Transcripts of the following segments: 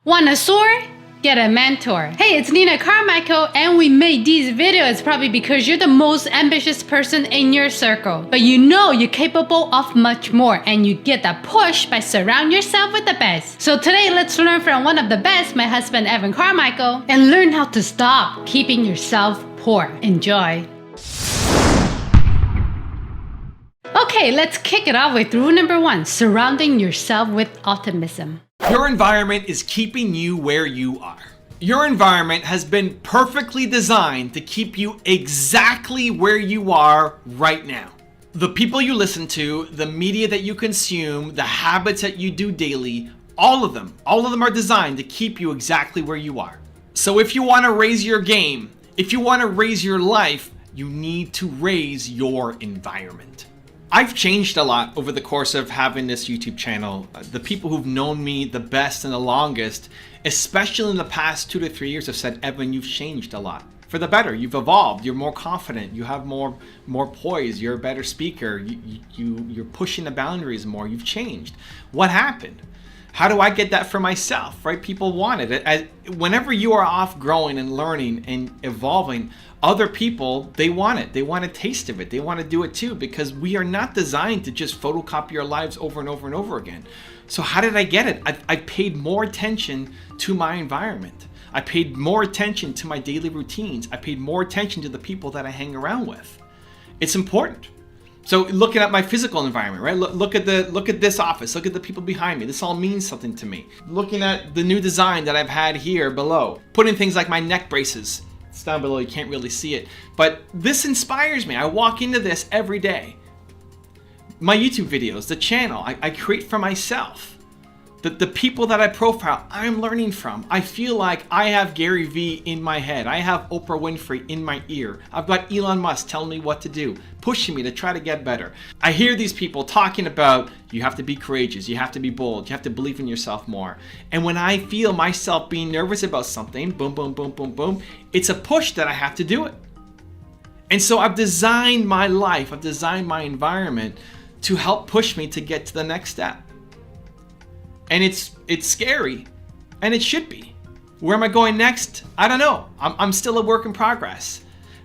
Want a sword? Get a mentor. Hey, it's Nina Carmichael, and we made these videos probably because you're the most ambitious person in your circle. But you know you're capable of much more, and you get that push by surrounding yourself with the best. So today, let's learn from one of the best, my husband Evan Carmichael, and learn how to stop keeping yourself poor. Enjoy. Okay, let's kick it off with rule number 1, surrounding yourself with optimism. Your environment is keeping you where you are. Your environment has been perfectly designed to keep you exactly where you are right now. The people you listen to, the media that you consume, the habits that you do daily, all of them are designed to keep you exactly where you are. So if you want to raise your game, if you want to raise your life, you need to raise your environment. I've changed a lot over the course of having this YouTube channel. The people who've known me the best and the longest, especially in the past 2 to 3 years, have said, Evan, you've changed a lot. For the better, you've evolved, you're more confident, you have more poise, you're a better speaker, you're pushing the boundaries more, you've changed. What happened? How do I get that for myself, right? People want it. Whenever you are off growing and learning and evolving, other people, they want it. They want a taste of it. They want to do it too, because we are not designed to just photocopy our lives over and over and over again. So how did I get it? I paid more attention to my environment. I paid more attention to my daily routines. I paid more attention to the people that I hang around with. It's important. So looking at my physical environment, right? Look at this office. Look at the people behind me. This all means something to me. Looking at the new design that I've had here below. Putting things like my neck braces. It's down below, you can't really see it. But this inspires me. I walk into this every day. My YouTube videos, the channel, I create for myself. The people that I profile, I'm learning from. I feel like I have Gary Vee in my head. I have Oprah Winfrey in my ear. I've got Elon Musk telling me what to do, pushing me to try to get better. I hear these people talking about you have to be courageous, you have to be bold, you have to believe in yourself more. And when I feel myself being nervous about something, boom, boom, boom, boom, boom, it's a push that I have to do it. And so I've designed my life, I've designed my environment to help push me to get to the next step. And it's scary, and it should be. Where am I going next? I don't know. I'm still a work in progress.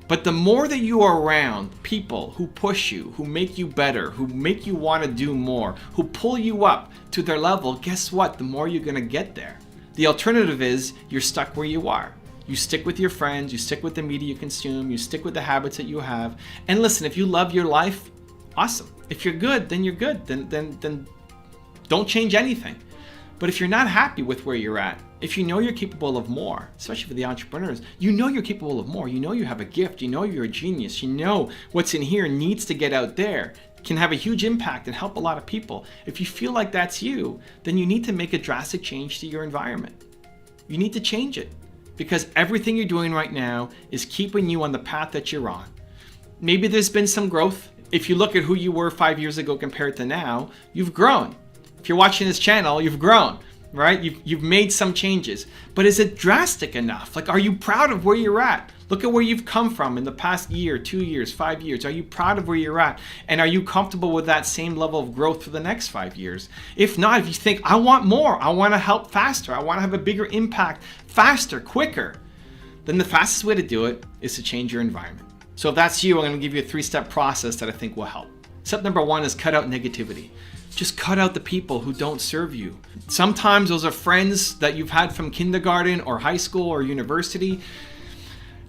But the more that you are around people who push you, who make you better, who make you want to do more, who pull you up to their level, guess what? The more you're going to get there. The alternative is you're stuck where you are. You stick with your friends, you stick with the media you consume, you stick with the habits that you have. And listen, if you love your life, awesome. If you're good, then you're good. Then don't change anything. But if you're not happy with where you're at, if you know you're capable of more, especially for the entrepreneurs, you know you're capable of more. You know you have a gift. You know you're a genius. You know what's in here needs to get out there, can have a huge impact and help a lot of people. If you feel like that's you, then you need to make a drastic change to your environment. You need to change it, because everything you're doing right now is keeping you on the path that you're on. Maybe there's been some growth. If you look at who you were 5 years ago compared to now, you've grown. If you're watching this channel, you've grown, right? You've made some changes, but is it drastic enough? Like, are you proud of where you're at? Look at where you've come from in the past year, 2 years, 5 years. Are you proud of where you're at? And are you comfortable with that same level of growth for the next 5 years? If not, if you think, I want more, I want to help faster, I want to have a bigger impact faster, quicker, then the fastest way to do it is to change your environment. So if that's you, I'm going to give you a 3-step process that I think will help. Step number 1 is cut out negativity. Just cut out the people who don't serve you. Sometimes those are friends that you've had from kindergarten or high school or university.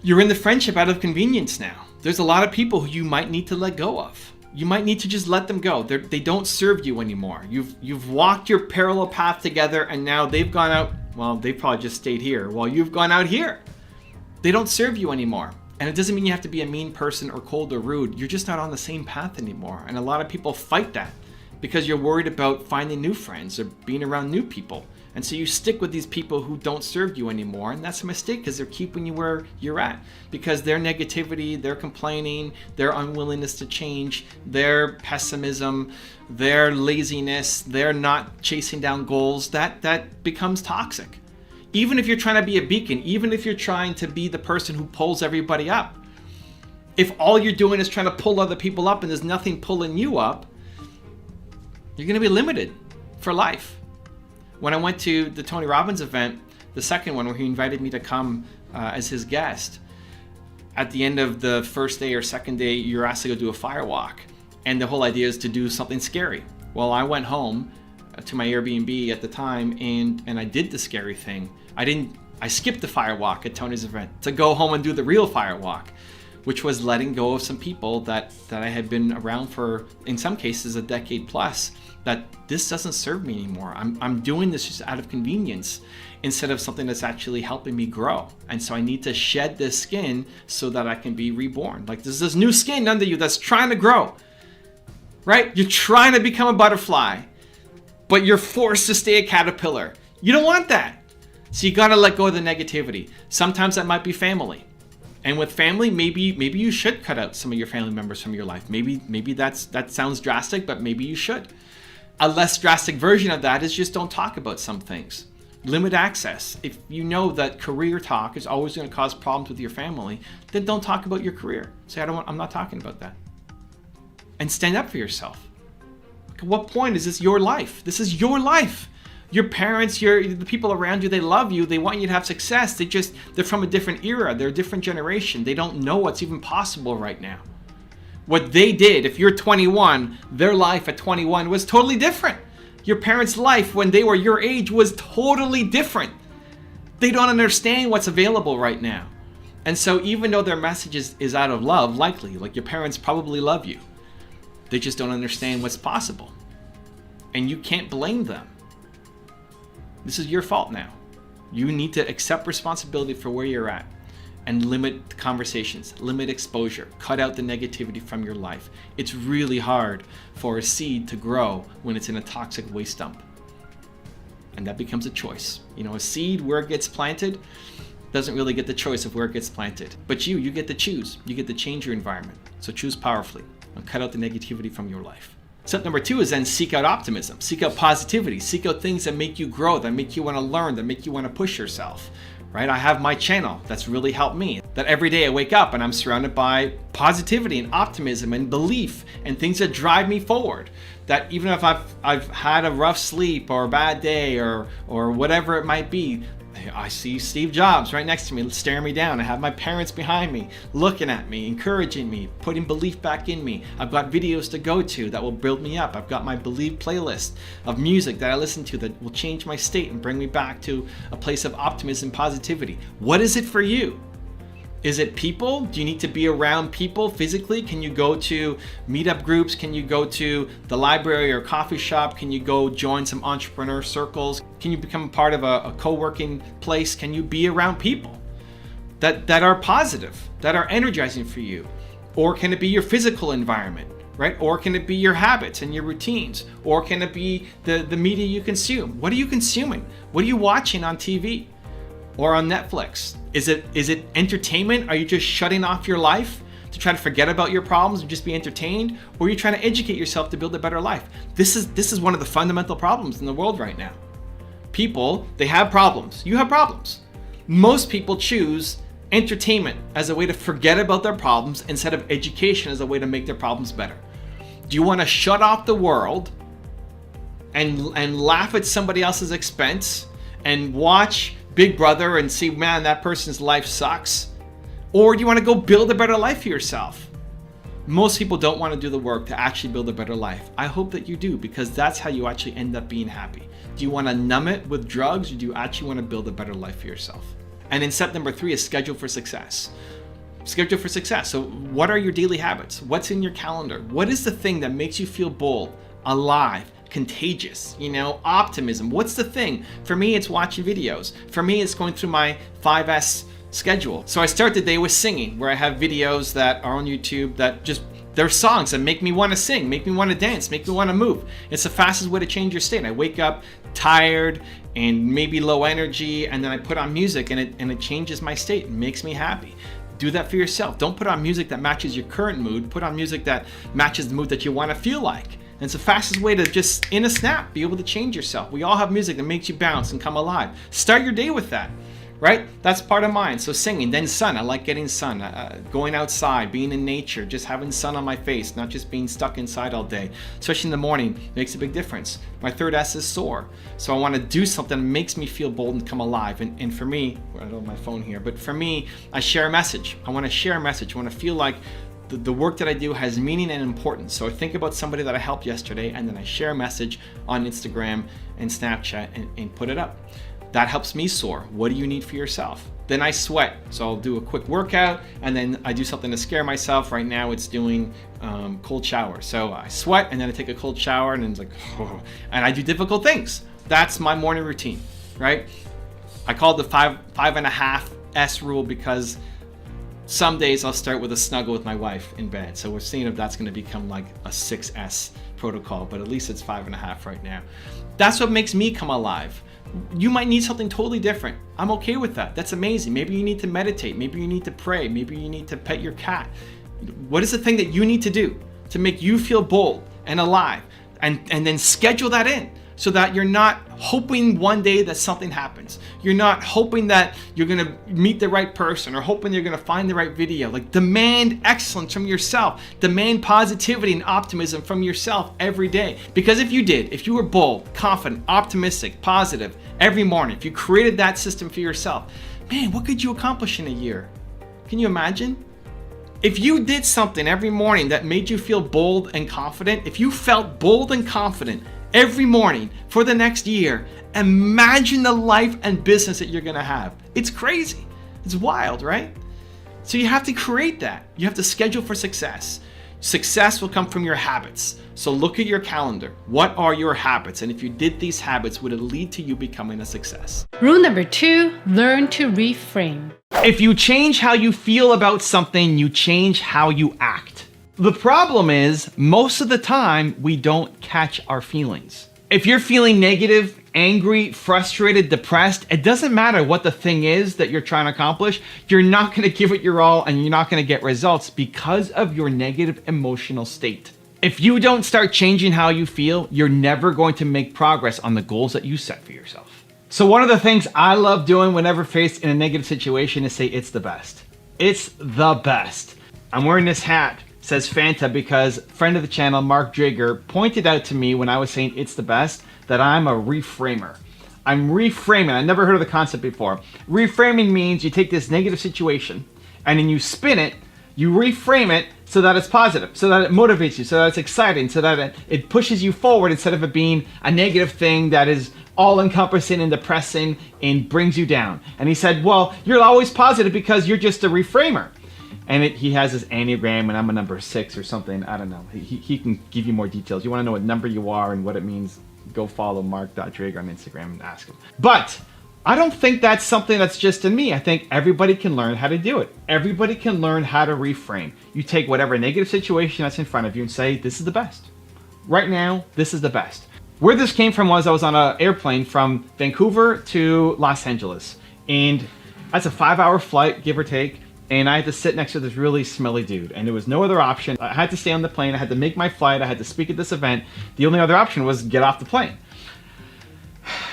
You're in the friendship out of convenience now. There's a lot of people who you might need to let go of. You might need to just let them go. They don't serve you anymore. You've walked your parallel path together, and now they've gone out. Well, they probably just stayed here while you've gone out here. They don't serve you anymore. And it doesn't mean you have to be a mean person or cold or rude. You're just not on the same path anymore. And a lot of people fight that, because you're worried about finding new friends or being around new people. And so you stick with these people who don't serve you anymore. And that's a mistake, because they're keeping you where you're at. Because their negativity, their complaining, their unwillingness to change, their pessimism, their laziness, their not chasing down goals, that becomes toxic. Even if you're trying to be a beacon, even if you're trying to be the person who pulls everybody up, if all you're doing is trying to pull other people up and there's nothing pulling you up, you're going to be limited for life. When I went to the Tony Robbins event, the second one where he invited me to come as his guest, at the end of the first day or second day, you're asked to go do a fire walk. And the whole idea is to do something scary. Well, I went home to my Airbnb at the time and I did the scary thing. I skipped the fire walk at Tony's event to go home and do the real fire walk, which was letting go of some people that I had been around for, in some cases, a decade plus, that this doesn't serve me anymore. I'm doing this just out of convenience instead of something that's actually helping me grow. And so I need to shed this skin so that I can be reborn. Like there's this new skin under you that's trying to grow, right? You're trying to become a butterfly, but you're forced to stay a caterpillar. You don't want that. So you gotta let go of the negativity. Sometimes that might be family. And with family, maybe you should cut out some of your family members from your life. Maybe that sounds drastic, but maybe you should. A less drastic version of that is just don't talk about some things. Limit access. If you know that career talk is always going to cause problems with your family, then don't talk about your career. Say, I'm not talking about that. And stand up for yourself. At what point is this your life? This is your life. Your parents, the people around you, they love you. They want you to have success. They're from a different era. They're a different generation. They don't know what's even possible right now. What they did, if you're 21, their life at 21 was totally different. Your parents' life when they were your age was totally different. They don't understand what's available right now. And so even though their message is out of love, likely, like your parents probably love you, they just don't understand what's possible. And you can't blame them. This is your fault now. You need to accept responsibility for where you're at and limit conversations, limit exposure, cut out the negativity from your life. It's really hard for a seed to grow when it's in a toxic waste dump. And that becomes a choice. You know, a seed, where it gets planted, doesn't really get the choice of where it gets planted. But you get to choose. You get to change your environment. So choose powerfully and cut out the negativity from your life. Step number 2 is then seek out optimism, seek out positivity, seek out things that make you grow, that make you want to learn, that make you want to push yourself, right? I have my channel that's really helped me, that every day I wake up and I'm surrounded by positivity and optimism and belief and things that drive me forward. That even if I've had a rough sleep or a bad day or whatever it might be, I see Steve Jobs right next to me, staring me down. I have my parents behind me, looking at me, encouraging me, putting belief back in me. I've got videos to go to that will build me up. I've got my Believe playlist of music that I listen to that will change my state and bring me back to a place of optimism and positivity. What is it for you? Is it people? Do you need to be around people physically? Can you go to meetup groups? Can you go to the library or coffee shop? Can you go join some entrepreneur circles? Can you become a part of a co-working place? Can you be around people that are positive, that are energizing for you? Or can it be your physical environment, right? Or can it be your habits and your routines? Or can it be the media you consume? What are you consuming? What are you watching on TV or on Netflix? Is it entertainment? Are you just shutting off your life to try to forget about your problems and just be entertained? Or are you trying to educate yourself to build a better life? This is one of the fundamental problems in the world right now. People, they have problems. You have problems. Most people choose entertainment as a way to forget about their problems instead of education as a way to make their problems better. Do you want to shut off the world and laugh at somebody else's expense and watch Big Brother and see, man, that person's life sucks? Or do you want to go build a better life for yourself? Most people don't want to do the work to actually build a better life. I hope that you do, because that's how you actually end up being happy. Do you want to numb it with drugs, or do you actually want to build a better life for yourself? And then step number 3 is schedule for success. Schedule for success. So what are your daily habits? What's in your calendar? What is the thing that makes you feel bold, alive, contagious, optimism? What's the thing? For me, it's watching videos. For me, it's going through my 5S schedule. So I start the day with singing, where I have videos that are on YouTube that they're songs that make me want to sing, make me want to dance, make me want to move. It's the fastest way to change your state. I wake up tired and maybe low energy, and then I put on music and it changes my state and makes me happy. Do that for yourself. Don't put on music that matches your current mood. Put on music that matches the mood that you want to feel like. And it's the fastest way to just, in a snap, be able to change yourself. We all have music that makes you bounce and come alive. Start your day with that, right? That's part of mine. So singing, then sun. I like getting sun, going outside, being in nature, just having sun on my face, not just being stuck inside all day. Especially in the morning, makes a big difference. My third S is soar. So I want to do something that makes me feel bold and come alive. And for me, I don't have my phone here, but for me, I share a message. I want to share a message. I want to feel like the work that I do has meaning and importance. So I think about somebody that I helped yesterday, and then I share a message on Instagram and Snapchat and put it up. That helps me soar. What do you need for yourself? Then I sweat. So I'll do a quick workout, and then I do something to scare myself. Right now it's doing cold shower. So I sweat, and then I take a cold shower, and then it's like, oh, and I do difficult things. That's my morning routine, right? I call it the 5.5 S rule because some days I'll start with a snuggle with my wife in bed. So we're seeing if that's going to become like a 6S protocol, but at least it's 5.5 right now. That's what makes me come alive. You might need something totally different. I'm okay with that. That's amazing. Maybe you need to meditate. Maybe you need to pray. Maybe you need to pet your cat. What is the thing that you need to do to make you feel bold and alive? And then schedule that in so that you're not hoping one day that something happens. You're not hoping that you're gonna meet the right person or hoping you're gonna find the right video. Like, demand excellence from yourself. Demand positivity and optimism from yourself every day. Because if you were bold, confident, optimistic, positive every morning, if you created that system for yourself, man, what could you accomplish in a year? Can you imagine? If you did something every morning that made you feel bold and confident, if you felt bold and confident every morning for the next year, imagine the life and business that you're gonna have. It's crazy. It's wild, right? So you have to create that. You have to schedule for success. Success will come from your habits. So look at your calendar. What are your habits? And if you did these habits, would it lead to you becoming a success? Rule number 2, learn to reframe. If you change how you feel about something, you change how you act. The problem is, most of the time, we don't catch our feelings. If you're feeling negative, angry, frustrated, depressed, it doesn't matter what the thing is that you're trying to accomplish, you're not gonna give it your all and you're not gonna get results because of your negative emotional state. If you don't start changing how you feel, you're never going to make progress on the goals that you set for yourself. So one of the things I love doing whenever faced in a negative situation is say, it's the best. It's the best. I'm wearing this hat. Says Fanta because friend of the channel, Mark Drager, pointed out to me when I was saying it's the best that I'm a reframer. I'm reframing. I never heard of the concept before. Reframing means you take this negative situation and then you spin it, you reframe it so that it's positive, so that it motivates you, so that it's exciting, so that it pushes you forward instead of it being a negative thing that is all-encompassing and depressing and brings you down. And he said, well, you're always positive because you're just a reframer. And he has this Enneagram, and I'm a number 6 or something. I don't know. He can give you more details. You want to know what number you are and what it means, go follow Mark.Drager on Instagram and ask him. But I don't think that's something that's just in me. I think everybody can learn how to do it. Everybody can learn how to reframe. You take whatever negative situation that's in front of you and say, this is the best. Right now, this is the best. Where this came from was I was on an airplane from Vancouver to Los Angeles. And that's a 5-hour flight, give or take. And I had to sit next to this really smelly dude, and there was no other option. I had to stay on the plane, I had to make my flight, I had to speak at this event. The only other option was get off the plane.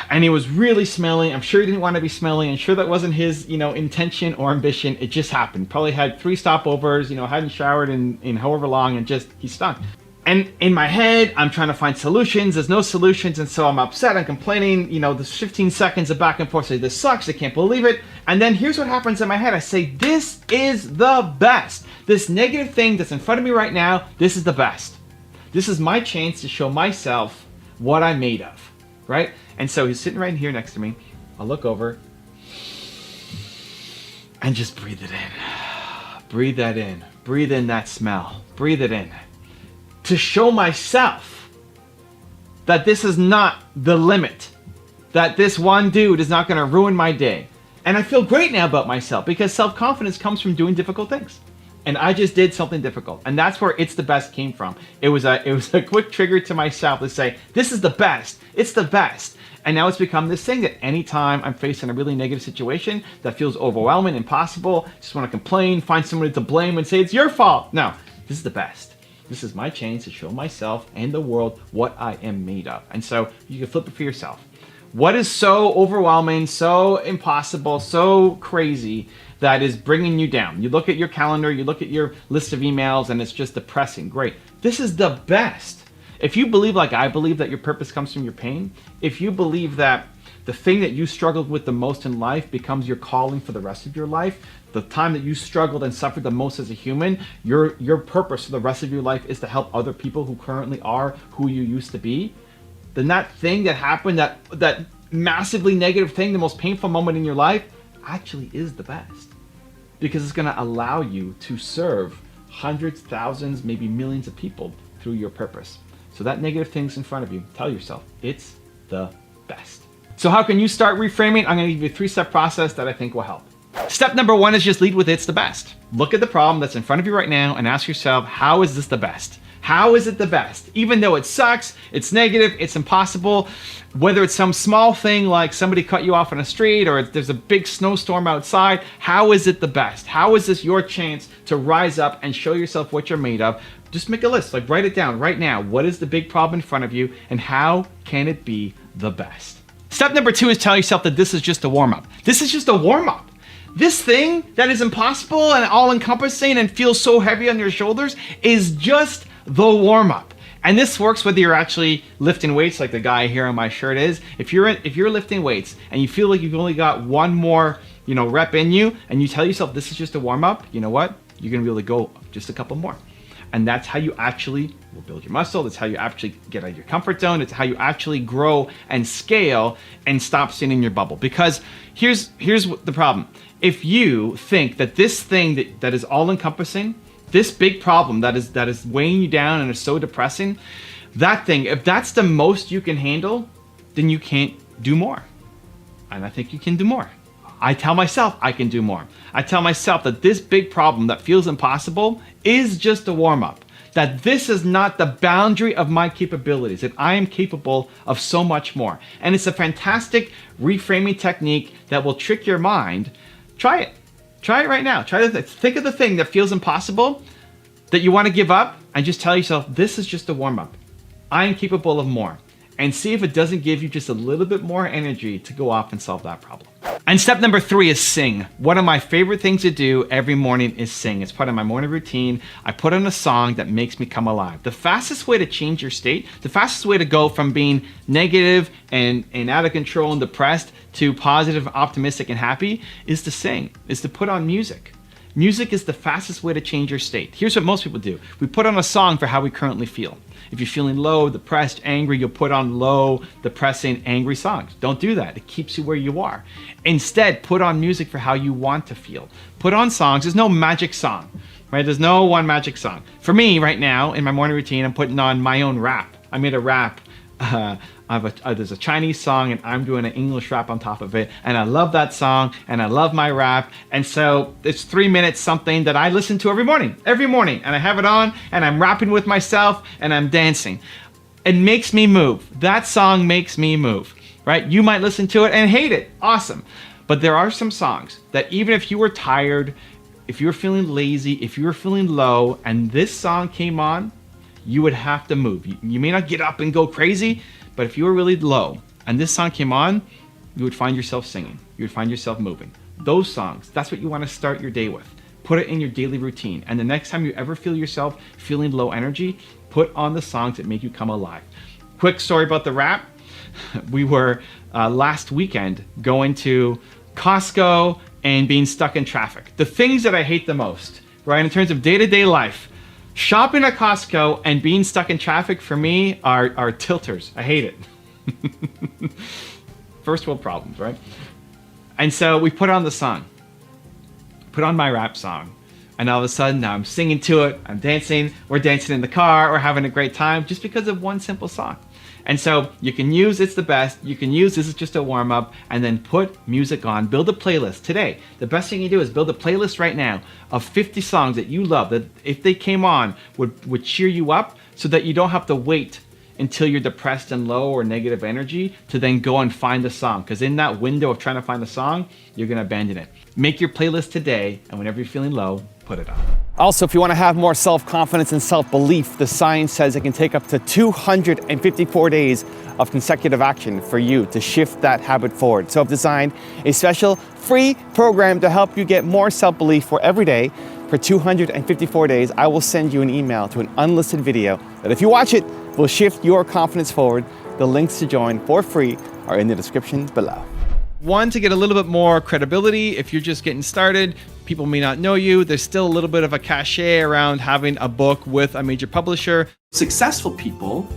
And he was really smelly. I'm sure he didn't want to be smelly, and sure that wasn't his, intention or ambition. It just happened. Probably had 3 stopovers, hadn't showered in however long, and just, he stunk. And in my head, I'm trying to find solutions. There's no solutions, and so I'm upset. I'm complaining. There's 15 seconds of back and forth. Say, this sucks. I can't believe it. And then here's what happens in my head. I say, this is the best. This negative thing that's in front of me right now, this is the best. This is my chance to show myself what I'm made of, right? And so he's sitting right here next to me. I'll look over and just breathe it in. Breathe that in. Breathe in that smell. Breathe it in. To show myself that this is not the limit, that this one dude is not going to ruin my day. And I feel great now about myself because self-confidence comes from doing difficult things. And I just did something difficult. And that's where it's the best came from. It was a quick trigger to myself to say, this is the best. It's the best. And now it's become this thing that anytime I'm facing a really negative situation that feels overwhelming, impossible, just want to complain, find somebody to blame and say, it's your fault. No, this is the best. This is my chance to show myself and the world what I am made of. And so you can flip it for yourself. What is so overwhelming, so impossible, so crazy that is bringing you down? You look at your calendar, you look at your list of emails, and it's just depressing. Great. This is the best. If you believe, like I believe, that your purpose comes from your pain, if you believe that the thing that you struggled with the most in life becomes your calling for the rest of your life, the time that you struggled and suffered the most as a human, your purpose for the rest of your life is to help other people who currently are who you used to be, then that thing that happened, that massively negative thing, the most painful moment in your life, actually is the best. Because it's going to allow you to serve hundreds, thousands, maybe millions of people through your purpose. So that negative thing's in front of you. Tell yourself, it's the best. So how can you start reframing? I'm going to give you a 3-step process that I think will help. Step number 1 is just lead with it's the best. Look at the problem that's in front of you right now and ask yourself, how is this the best? How is it the best? Even though it sucks, it's negative, it's impossible, whether it's some small thing like somebody cut you off on a street or there's a big snowstorm outside, how is it the best? How is this your chance to rise up and show yourself what you're made of? Just make a list, like write it down right now. What is the big problem in front of you and how can it be the best? Step number 2 is tell yourself that this is just a warm-up. This is just a warm-up. This thing that is impossible and all-encompassing and feels so heavy on your shoulders is just the warm-up. And this works whether you're actually lifting weights like the guy here on my shirt is. If you're lifting weights and you feel like you've only got one more, rep in you and you tell yourself this is just a warm-up, you know what? You're gonna be able to go just a couple more. And that's how you actually will build your muscle. That's how you actually get out of your comfort zone. It's how you actually grow and scale and stop sitting in your bubble. Because here's the problem. If you think that this thing that is all encompassing, this big problem that is weighing you down and is so depressing, that thing, if that's the most you can handle, then you can't do more. And I think you can do more. I tell myself I can do more. I tell myself that this big problem that feels impossible is just a warm-up. That this is not the boundary of my capabilities, that I am capable of so much more. And it's a fantastic reframing technique that will trick your mind. Try it. Try it right now. Think of the thing that feels impossible, that you want to give up, and just tell yourself, this is just a warm-up. I am capable of more. And see if it doesn't give you just a little bit more energy to go off and solve that problem. And step number 3 is sing. One of my favorite things to do every morning is sing. It's part of my morning routine. I put on a song that makes me come alive. The fastest way to change your state, the fastest way to go from being negative and out of control and depressed to positive, optimistic, and happy is to sing, is to put on music. Music is the fastest way to change your state. Here's what most people do. We put on a song for how we currently feel. If you're feeling low, depressed, angry, you'll put on low, depressing, angry songs. Don't do that. It keeps you where you are. Instead, put on music for how you want to feel. Put on songs. There's no magic song, right? There's no one magic song. For me, right now, in my morning routine, I'm putting on my own rap. I made a rap. There's a Chinese song and I'm doing an English rap on top of it, and I love that song and I love my rap, and so it's 3 minutes something that I listen to every morning, and I have it on and I'm rapping with myself and I'm dancing. It makes me move. That song makes me move, right? You might listen to it and hate it. Awesome. But there are some songs that even if you were tired, if you were feeling lazy, if you were feeling low and this song came on, you would have to move. You may not get up and go crazy, but if you were really low and this song came on, you would find yourself singing. You would find yourself moving. Those songs, that's what you want to start your day with. Put it in your daily routine. And the next time you ever feel yourself feeling low energy, put on the songs that make you come alive. Quick story about the rap. We were last weekend going to Costco and being stuck in traffic. The things that I hate the most, right, in terms of day-to-day life, shopping at Costco and being stuck in traffic for me are tilters. I hate it. First world problems, right? And so we put on the song, put on my rap song, and all of a sudden now I'm singing to it, I'm dancing, we're dancing in the car, we're having a great time just because of one simple song. And so you can use It's the Best, you can use This Is Just a Warm-Up, and then put music on. Build a playlist today. The best thing you do is build a playlist right now of 50 songs that you love, that if they came on would cheer you up, so that you don't have to wait until you're depressed and low or negative energy to then go and find the song. Because in that window of trying to find the song, you're gonna abandon it. Make your playlist today, and whenever you're feeling low, put it on. Also, if you want to have more self-confidence and self-belief, the science says it can take up to 254 days of consecutive action for you to shift that habit forward. So I've designed a special free program to help you get more self-belief for every day. For 254 days, I will send you an email to an unlisted video that if you watch it, will shift your confidence forward. The links to join for free are in the description below. One, to get a little bit more credibility. If you're just getting started, people may not know you. There's still a little bit of a cachet around having a book with a major publisher. Successful people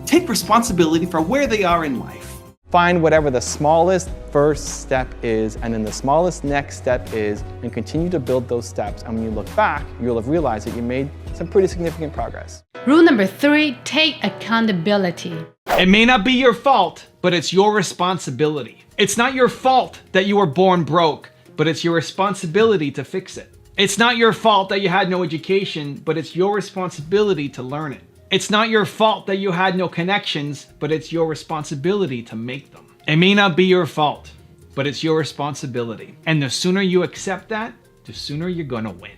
take responsibility for where they are in life. Find whatever the smallest first step is, and then the smallest next step is, and continue to build those steps. And when you look back, you'll have realized that you made some pretty significant progress. Rule number 3, take accountability. It may not be your fault, but it's your responsibility. It's not your fault that you were born broke, but it's your responsibility to fix it. It's not your fault that you had no education, but it's your responsibility to learn it. It's not your fault that you had no connections, but it's your responsibility to make them. It may not be your fault, but it's your responsibility. And the sooner you accept that, the sooner you're gonna win.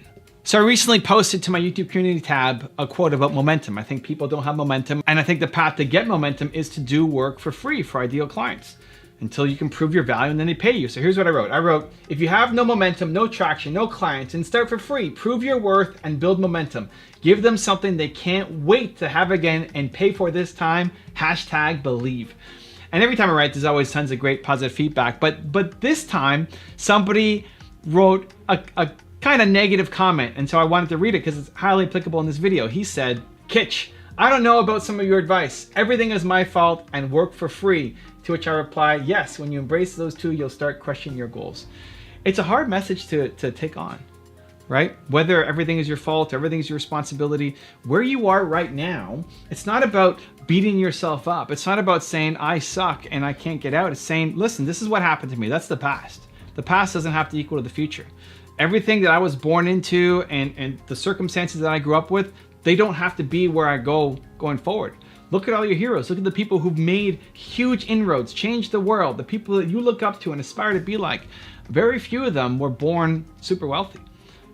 So I recently posted to my YouTube community tab a quote about momentum. I think people don't have momentum, and I think the path to get momentum is to do work for free for ideal clients until you can prove your value and then they pay you. So here's what I wrote. I wrote, if you have no momentum, no traction, no clients, and start for free, prove your worth and build momentum. Give them something they can't wait to have again and pay for this time, #believe. And every time I write, there's always tons of great positive feedback. But this time, somebody wrote a kind of negative comment, and so I wanted to read it because it's highly applicable in this video. He said, Kitch, I don't know about some of your advice. Everything is my fault and work for free. To which I reply, yes, when you embrace those two, you'll start crushing your goals. It's a hard message to take on, right? Whether everything is your fault, everything is your responsibility, where you are right now, it's not about beating yourself up. It's not about saying, I suck and I can't get out. It's saying, listen, this is what happened to me. That's the past. The past doesn't have to equal to the future. Everything that I was born into and the circumstances that I grew up with, they don't have to be where I go going forward. Look at all your heroes. Look at the people who've made huge inroads, changed the world, the people that you look up to and aspire to be like. Very few of them were born super wealthy.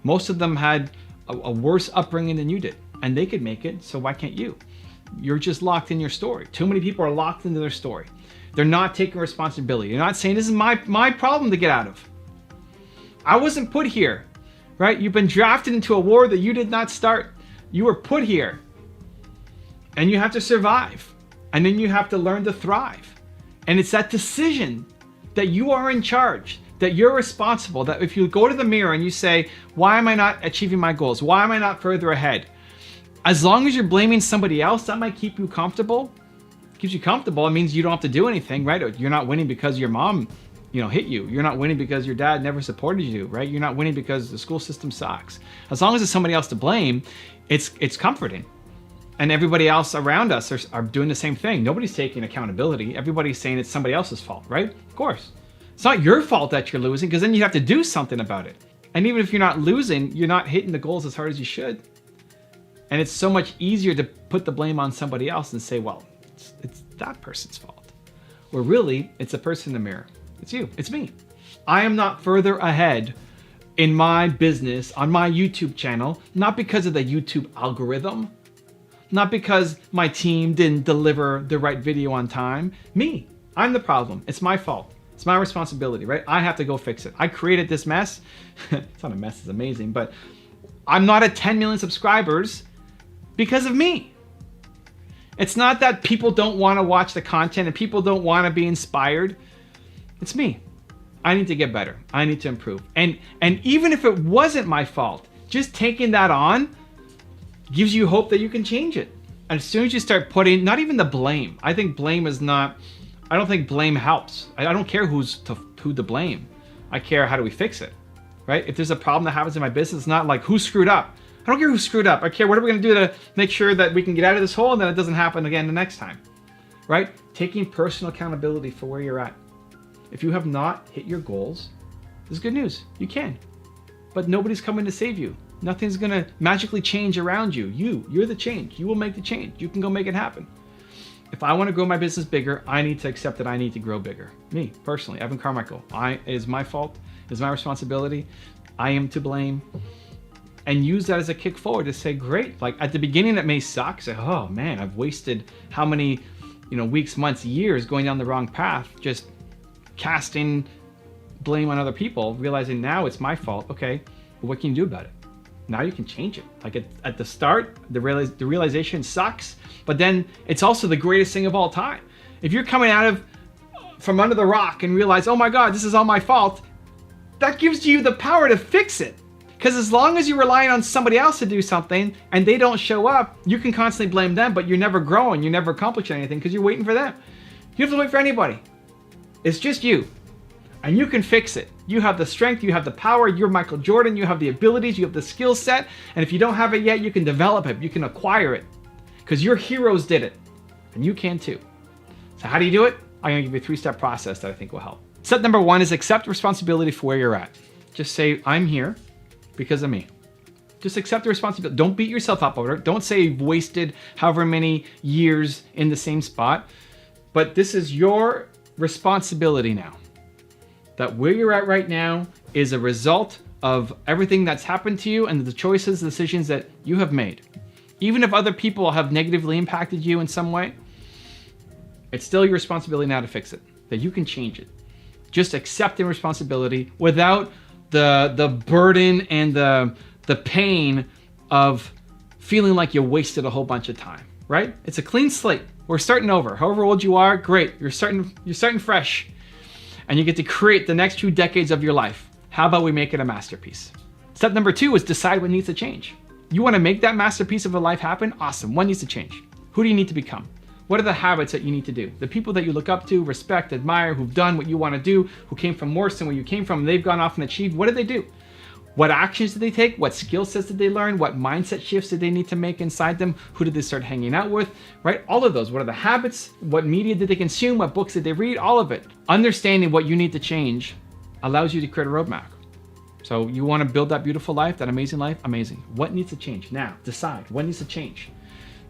Most of them had a worse upbringing than you did, and they could make it, so why can't you? You're just locked in your story. Too many people are locked into their story. They're not taking responsibility. You're not saying, this is my problem to get out of. I wasn't put here, right? You've been drafted into a war that you did not start. You were put here. And you have to survive. And then you have to learn to thrive. And it's that decision that you are in charge, that you're responsible, that if you go to the mirror and you say, why am I not achieving my goals? Why am I not further ahead? As long as you're blaming somebody else, that might keep you comfortable. Keeps you comfortable, it means you don't have to do anything, right? You're not winning because your mom, hit you. You're not winning because your dad never supported you, right? You're not winning because the school system sucks. As long as there's somebody else to blame, it's comforting. And everybody else around us are doing the same thing. Nobody's taking accountability. Everybody's saying it's somebody else's fault, right? Of course. It's not your fault that you're losing, because then you have to do something about it. And even if you're not losing, you're not hitting the goals as hard as you should. And it's so much easier to put the blame on somebody else and say, well, it's that person's fault. Where really, it's a person in the mirror. It's you, it's me. I am not further ahead in my business, on my YouTube channel, not because of the YouTube algorithm, not because my team didn't deliver the right video on time. Me, I'm the problem. It's my fault. It's my responsibility, right? I have to go fix it. I created this mess. It's not a mess, it's amazing, but I'm not at 10 million subscribers because of me. It's not that people don't want to watch the content and people don't want to be inspired. It's me. I need to get better. I need to improve. And even if it wasn't my fault, just taking that on gives you hope that you can change it. And as soon as you start putting, not even the blame. I think blame is not, I don't think blame helps. I don't care who to blame. I care how do we fix it, right? If there's a problem that happens in my business, it's not like who screwed up. I don't care who screwed up. I care what are we gonna do to make sure that we can get out of this hole and that it doesn't happen again the next time, right? Taking personal accountability for where you're at. If you have not hit your goals, there's good news, you can. But nobody's coming to save you. Nothing's gonna magically change around you. You're the change. You will make the change. You can go make it happen. If I wanna grow my business bigger, I need to accept that I need to grow bigger. Me, personally, Evan Carmichael. It is my fault, it is my responsibility. I am to blame, and use that as a kick forward to say, great. Like at the beginning, it may suck. Say, oh man, I've wasted how many, weeks, months, years going down the wrong path, just casting blame on other people, realizing now it's my fault. Okay, but what can you do about it? Now you can change it. Like at the start, the realization sucks, but then it's also the greatest thing of all time. If you're coming from under the rock and realize, oh my God, this is all my fault, that gives you the power to fix it. Because as long as you're relying on somebody else to do something and they don't show up, you can constantly blame them, but you're never growing, you're never accomplishing anything because you're waiting for them. You don't have to wait for anybody. It's just you. And you can fix it. You have the strength, you have the power, you're Michael Jordan, you have the abilities, you have the skill set, and if you don't have it yet, you can develop it, you can acquire it. Because your heroes did it, and you can too. So how do you do it? I'm gonna give you a 3-step process that I think will help. Step number 1 is accept responsibility for where you're at. Just say, I'm here because of me. Just accept the responsibility. Don't beat yourself up over it. Don't say you've wasted however many years in the same spot, but this is your responsibility now. That where you're at right now is a result of everything that's happened to you and the choices, decisions that you have made. Even if other people have negatively impacted you in some way, it's still your responsibility now to fix it, that you can change it. Just accepting responsibility without the burden and the pain of feeling like you wasted a whole bunch of time, right? It's a clean slate. We're starting over. However old you are, great. You're starting fresh. And you get to create the next 2 decades of your life. How about we make it a masterpiece? Step number 2 is decide what needs to change. You want to make that masterpiece of a life happen? Awesome. What needs to change? Who do you need to become? What are the habits that you need to do? The people that you look up to, respect, admire, who've done what you want to do, who came from worse than where you came from, they've gone off and achieved. What did they do? What actions did they take? What skill sets did they learn? What mindset shifts did they need to make inside them? Who did they start hanging out with, right? All of those. What are the habits? What media did they consume? What books did they read? All of it. Understanding what you need to change allows you to create a roadmap. So you want to build that beautiful life, that amazing life? Amazing. What needs to change? Now, decide what needs to change.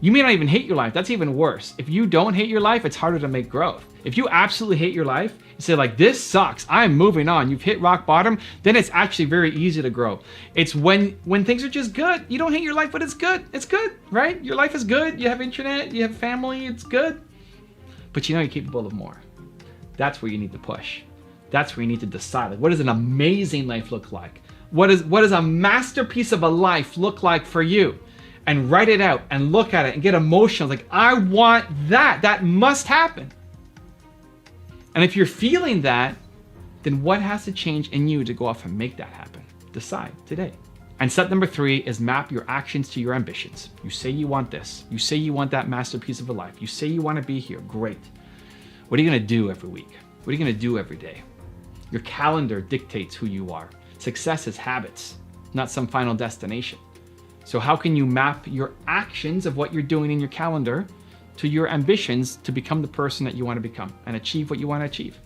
You may not even hate your life. That's even worse. If you don't hate your life, it's harder to make growth. If you absolutely hate your life, you say like, this sucks, I'm moving on, you've hit rock bottom, then it's actually very easy to grow. It's when things are just good. You don't hate your life, but it's good, right? Your life is good, you have internet, you have family, it's good. But you're capable of more. That's where you need to push. That's where you need to decide, like, what does an amazing life look like? What does a masterpiece of a life look like for you? And write it out and look at it and get emotional. Like, I want that. That must happen. And if you're feeling that, then what has to change in you to go off and make that happen? Decide today. And step number 3 is map your actions to your ambitions. You say you want this. You say you want that masterpiece of a life. You say you want to be here. Great. What are you going to do every week? What are you going to do every day? Your calendar dictates who you are. Success is habits, not some final destination. So how can you map your actions of what you're doing in your calendar to your ambitions to become the person that you want to become and achieve what you want to achieve?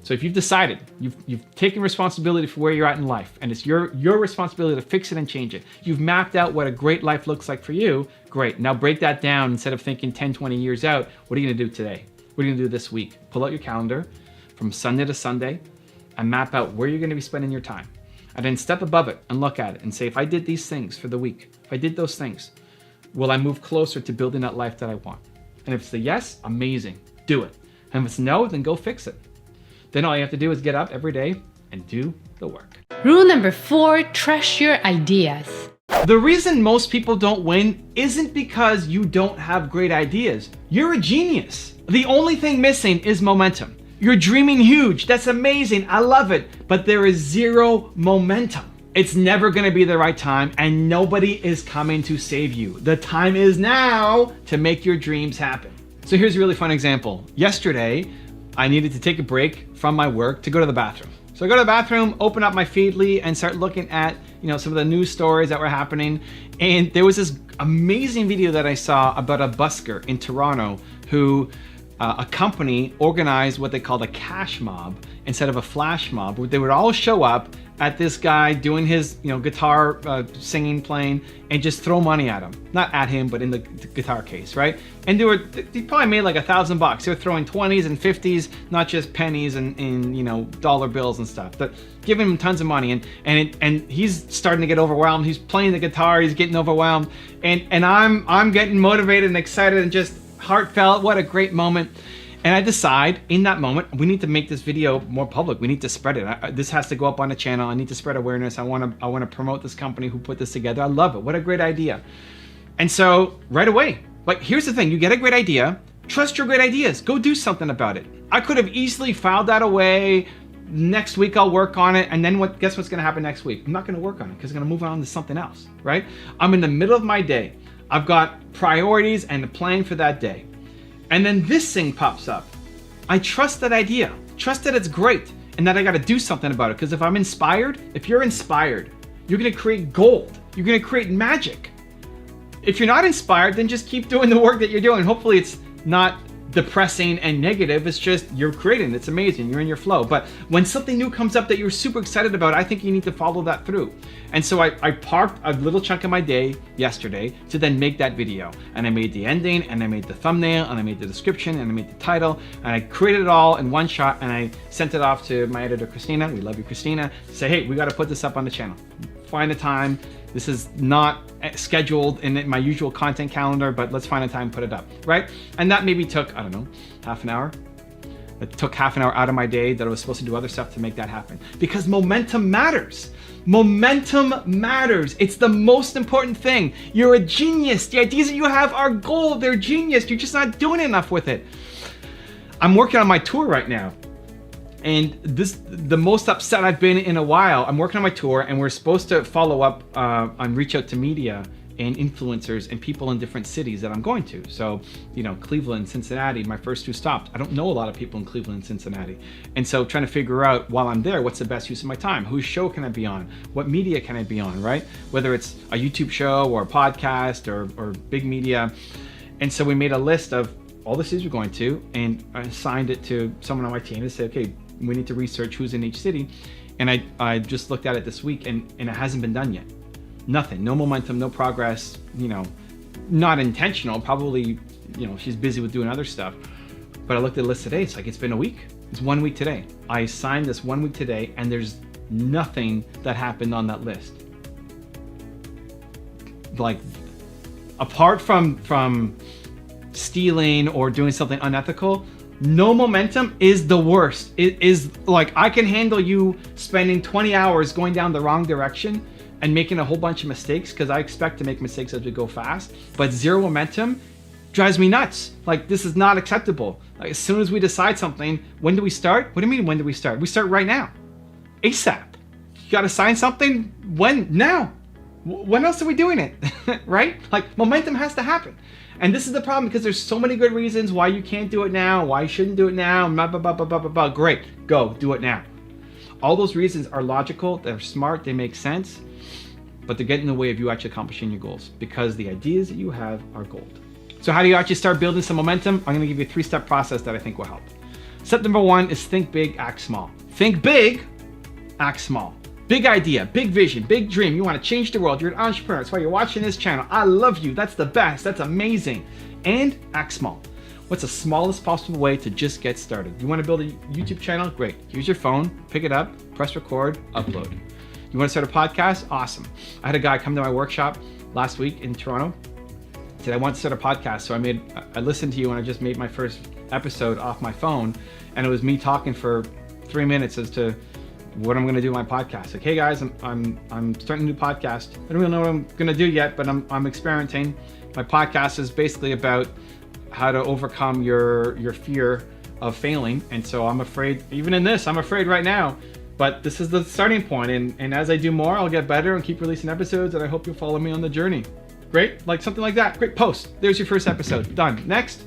So if you've decided, you've taken responsibility for where you're at in life, and it's your responsibility to fix it and change it. You've mapped out what a great life looks like for you. Great. Now break that down. Instead of thinking 10, 20 years out, what are you going to do today? What are you going to do this week? Pull out your calendar from Sunday to Sunday and map out where you're going to be spending your time. And then step above it and look at it and say, if I did these things for the week, if I did those things, will I move closer to building that life that I want? And if it's a yes, amazing, do it. And if it's no, then go fix it. Then all you have to do is get up every day and do the work. Rule number 4, trust your ideas. The reason most people don't win isn't because you don't have great ideas. You're a genius. The only thing missing is momentum. You're dreaming huge. That's amazing. I love it. But there is zero momentum. It's never going to be the right time, and nobody is coming to save you. The time is now to make your dreams happen. So here's a really fun example. Yesterday, I needed to take a break from my work to go to the bathroom. So I go to the bathroom, open up my Feedly, and start looking at some of the news stories that were happening. And there was this amazing video that I saw about a busker in Toronto who a company organized what they called a cash mob instead of a flash mob, where they would all show up at this guy doing his, guitar, singing, playing, and just throw money at him. Not at him, but in the guitar case, right? And they probably made like $1,000. They were throwing 20s and 50s, not just pennies and dollar bills and stuff, but giving him tons of money. And he's starting to get overwhelmed. He's playing the guitar, he's getting overwhelmed. And I'm getting motivated and excited and just heartfelt. What a great moment. And I decide in that moment, we need to make this video more public. We need to spread it. This has to go up on the channel. I need to spread awareness. I want to promote this company who put this together. I love it. What a great idea. And so right away, like, here's the thing. You get a great idea. Trust your great ideas. Go do something about it. I could have easily filed that away. Next week I'll work on it. And then guess what's going to happen next week? I'm not going to work on it because I'm going to move on to something else, right? I'm in the middle of my day. I've got priorities and a plan for that day. And then this thing pops up. I trust that idea, trust that it's great, and that I got to do something about it. Because if I'm inspired, if you're inspired, you're going to create gold. You're going to create magic. If you're not inspired, then just keep doing the work that you're doing. Hopefully it's not depressing and negative. It's just you're creating. It's amazing. You're in your flow. But when something new comes up that you're super excited about, I think you need to follow that through. And so I parked a little chunk of my day yesterday to then make that video. And I made the ending, and I made the thumbnail, and I made the description, and I made the title, and I created it all in one shot, and I sent it off to my editor, Christina. We love you, Christina. To say, hey, we got to put this up on the channel. Find a time. This is not scheduled in my usual content calendar, but let's find a time and put it up, right? And that maybe took, I don't know, half an hour. It took half an hour out of my day that I was supposed to do other stuff to make that happen. Because momentum matters. Momentum matters. It's the most important thing. You're a genius. The ideas that you have are gold. They're genius. You're just not doing enough with it. I'm working on my tour right now. And the most upset I've been in a while. I'm working on my tour, and we're supposed to follow up on reach out to media and influencers and people in different cities that I'm going to. So, Cleveland, Cincinnati, my first 2 stops. I don't know a lot of people in Cleveland and Cincinnati. And so trying to figure out while I'm there, what's the best use of my time? Whose show can I be on? What media can I be on, right? Whether it's a YouTube show or a podcast or big media. And so we made a list of all the cities we're going to, and I assigned it to someone on my team to say, okay, we need to research who's in each city. And I just looked at it this week, and it hasn't been done yet. Nothing, no momentum, no progress, not intentional. Probably, she's busy with doing other stuff. But I looked at the list today, it's like, it's been a week. It's 1 week today. I signed this 1 week today, and there's nothing that happened on that list. Like, apart from stealing or doing something unethical, no momentum is the worst. It is like, I can handle you spending 20 hours going down the wrong direction and making a whole bunch of mistakes, because I expect to make mistakes as we go fast, but zero momentum drives me nuts. Like, this is not acceptable. Like, as soon as we decide something, when do we start? What do you mean, when do we start? We start right now. ASAP. You got to sign something? When? Now. When else are we doing it? Right? Like, momentum has to happen. And this is the problem, because there's so many good reasons why you can't do it now, why you shouldn't do it now, blah, blah, blah, blah, blah, blah, blah. Great, go, do it now. All those reasons are logical, they're smart, they make sense, but they get in the way of you actually accomplishing your goals, because the ideas that you have are gold. So how do you actually start building some momentum? I'm gonna give you a 3-step process that I think will help. Step number 1 is think big, act small. Think big, act small. Big idea, big vision, big dream. You want to change the world. You're an entrepreneur. That's why you're watching this channel. I love you. That's the best. That's amazing. And act small. What's the smallest possible way to just get started? You want to build a YouTube channel? Great. Use your phone, pick it up, press record, upload. You want to start a podcast? Awesome. I had a guy come to my workshop last week in Toronto. Said, I want to start a podcast. So I listened to you, and I just made my first episode off my phone. And it was me talking for 3 minutes as to what I'm gonna do with my podcast. Like, hey guys, I'm starting a new podcast. I don't really know what I'm gonna do yet, but I'm experimenting. My podcast is basically about how to overcome your fear of failing. And so I'm afraid, even in this, I'm afraid right now, but this is the starting point. And as I do more, I'll get better and keep releasing episodes, and I hope you'll follow me on the journey. Great, like something like that. Great, post. There's your first episode, done. Next,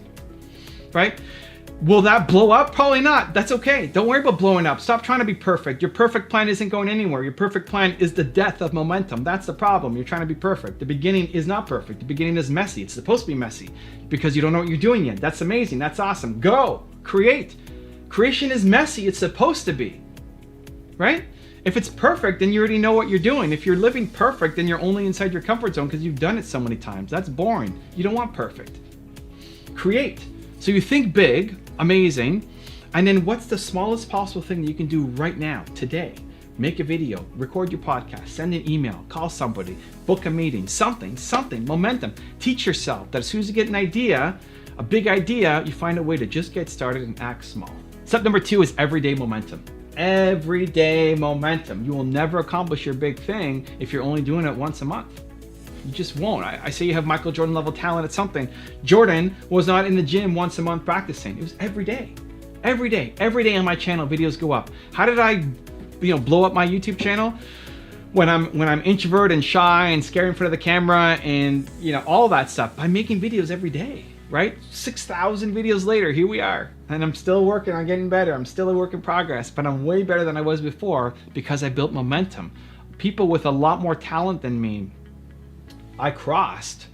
right? Will that blow up? Probably not. That's okay. Don't worry about blowing up. Stop trying to be perfect. Your perfect plan isn't going anywhere. Your perfect plan is the death of momentum. That's the problem. You're trying to be perfect. The beginning is not perfect. The beginning is messy. It's supposed to be messy because you don't know what you're doing yet. That's amazing. That's awesome. Go. Create. Creation is messy. It's supposed to be. Right? If it's perfect, then you already know what you're doing. If you're living perfect, then you're only inside your comfort zone because you've done it so many times. That's boring. You don't want perfect. Create. So you think big, amazing, and then what's the smallest possible thing that you can do right now, today? Make a video, record your podcast, send an email, call somebody, book a meeting, something, momentum. Teach yourself that as soon as you get an idea, a big idea, you find a way to just get started and act small. Step number 2 is everyday momentum. Everyday momentum. You will never accomplish your big thing if you're only doing it once a month. You just won't. I say you have Michael Jordan level talent at something. Jordan was not in the gym once a month practicing. It was every day. Every day on my channel, videos go up. How did I, blow up my YouTube channel? When I'm introvert and shy and scared in front of the camera and all that stuff, by making videos every day, right? 6,000 videos later, here we are. And I'm still working on getting better. I'm still a work in progress, but I'm way better than I was before because I built momentum. People with a lot more talent than me, I passed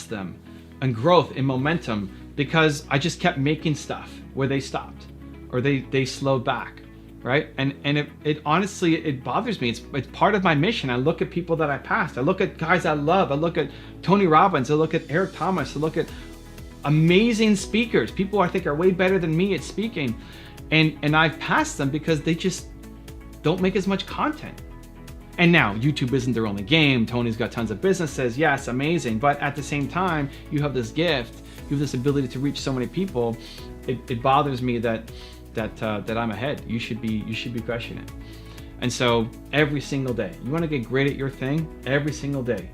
them in growth, in momentum, because I just kept making stuff where they stopped or they slowed back, right? And it honestly, it bothers me. It's part of my mission. I look at people that I passed. I look at guys I love. I look at Tony Robbins. I look at Eric Thomas. I look at amazing speakers, people I think are way better than me at speaking. And I've passed them because they just don't make as much content. And now YouTube isn't their only game. Tony's got tons of businesses. Yes, amazing. But at the same time, you have this gift, you have this ability to reach so many people. It bothers me that I'm ahead. You should be crushing it. And so every single day, you want to get great at your thing. Every single day,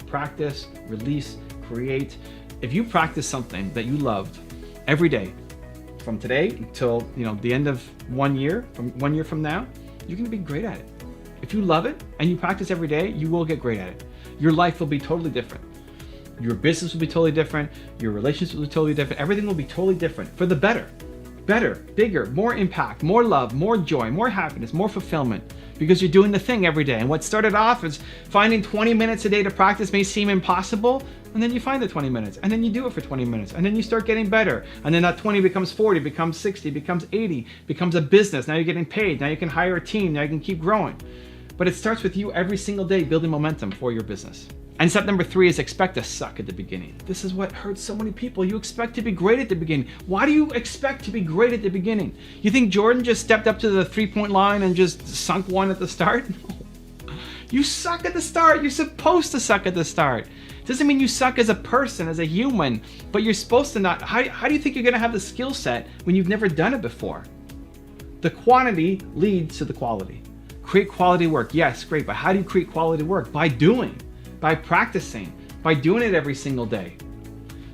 practice, release, create. If you practice something that you loved every day, from today until the end of 1 year, from 1 year from now, you're going to be great at it. If you love it and you practice every day, you will get great at it. Your life will be totally different. Your business will be totally different. Your relationships will be totally different. Everything will be totally different for the better. Better, bigger, more impact, more love, more joy, more happiness, more fulfillment, because you're doing the thing every day. And what started off as finding 20 minutes a day to practice may seem impossible, and then you find the 20 minutes, and then you do it for 20 minutes, and then you start getting better. And then that 20 becomes 40, becomes 60, becomes 80, becomes a business. Now you're getting paid. Now you can hire a team. Now you can keep growing. But it starts with you every single day building momentum for your business. And step number 3 is expect to suck at the beginning. This is what hurts so many people. You expect to be great at the beginning. Why do you expect to be great at the beginning? You think Jordan just stepped up to the 3-point line and just sunk one at the start? No. You suck at the start. You're supposed to suck at the start. Doesn't mean you suck as a person, as a human, but you're supposed to not. How do you think you're going to have the skill set when you've never done it before? The quantity leads to the quality. Create quality work. Yes, great. But how do you create quality work? By doing. By practicing, by doing it every single day.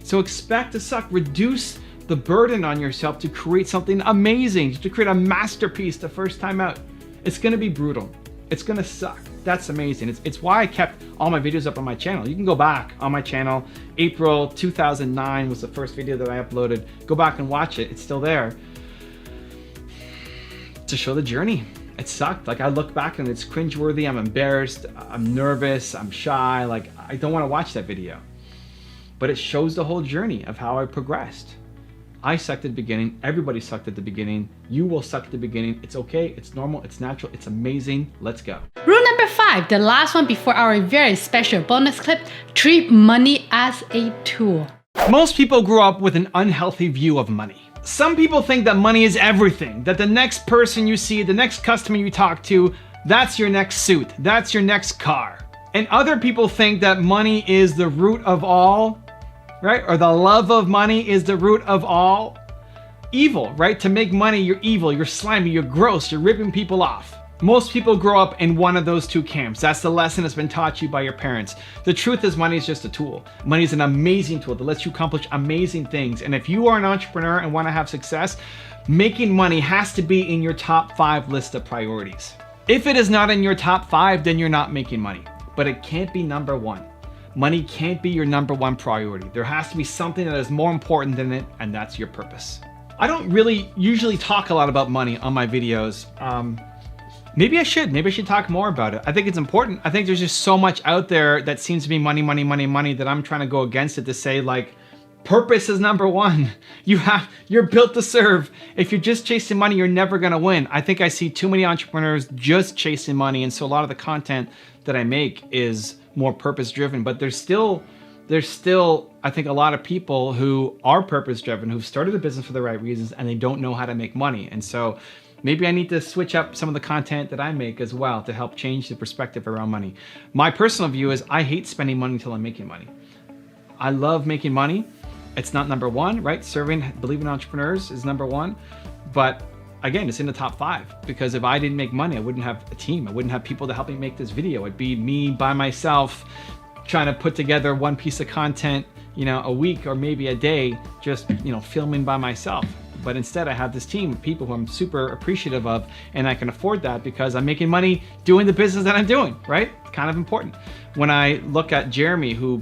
So expect to suck. Reduce the burden on yourself to create something amazing, to create a masterpiece the first time out. It's gonna be brutal. It's gonna suck. That's amazing. It's why I kept all my videos up on my channel. You can go back on my channel. April 2009 was the first video that I uploaded. Go back and watch it. It's still there. To show the journey. It sucked. Like, I look back and it's cringeworthy. I'm embarrassed. I'm nervous. I'm shy. Like, I don't want to watch that video. But it shows the whole journey of how I progressed. I sucked at the beginning. Everybody sucked at the beginning. You will suck at the beginning. It's okay. It's normal. It's natural. It's amazing. Let's go. Rule number 5, the last one before our very special bonus clip, treat money as a tool. Most people grow up with an unhealthy view of money. Some people think that money is everything, that the next person you see, the next customer you talk to, that's your next suit, that's your next car. And other people think that money is the root of all, right? Or the love of money is the root of all evil, right? To make money, you're evil, you're slimy, you're gross, you're ripping people off. Most people grow up in one of those two camps. That's the lesson that's been taught you by your parents. The truth is, money is just a tool. Money is an amazing tool that lets you accomplish amazing things. And if you are an entrepreneur and want to have success, making money has to be in your top 5 list of priorities. If it is not in your top 5, then you're not making money. But it can't be number 1. Money can't be your number 1 priority. There has to be something that is more important than it, and that's your purpose. I don't really usually talk a lot about money on my videos. Maybe I should. Maybe I should talk more about it. I think it's important. I think there's just so much out there that seems to be money, money, money, money that I'm trying to go against it to say, like, Purpose is number one. You're built to serve. If you're just chasing money, you're never gonna win. I think I see too many entrepreneurs just chasing money, and so a lot of the content that I make is more purpose driven. But there's still, I think, a lot of people who are purpose driven, who've started a business for the right reasons, and they don't know how to make money. And so maybe I need to switch up some of the content that I make as well to help change the perspective around money. My personal view is I hate spending money until I'm making money. I love making money. It's not number one, right? Serving, believing entrepreneurs is number one. But again, it's in the top 5, because if I didn't make money, I wouldn't have a team. I wouldn't have people to help me make this video. It'd be me by myself trying to put together one piece of content, a week or maybe a day, just, filming by myself. But instead I have this team of people who I'm super appreciative of, and I can afford that because I'm making money doing the business that I'm doing, right? Kind of important. When I look at Jeremy, who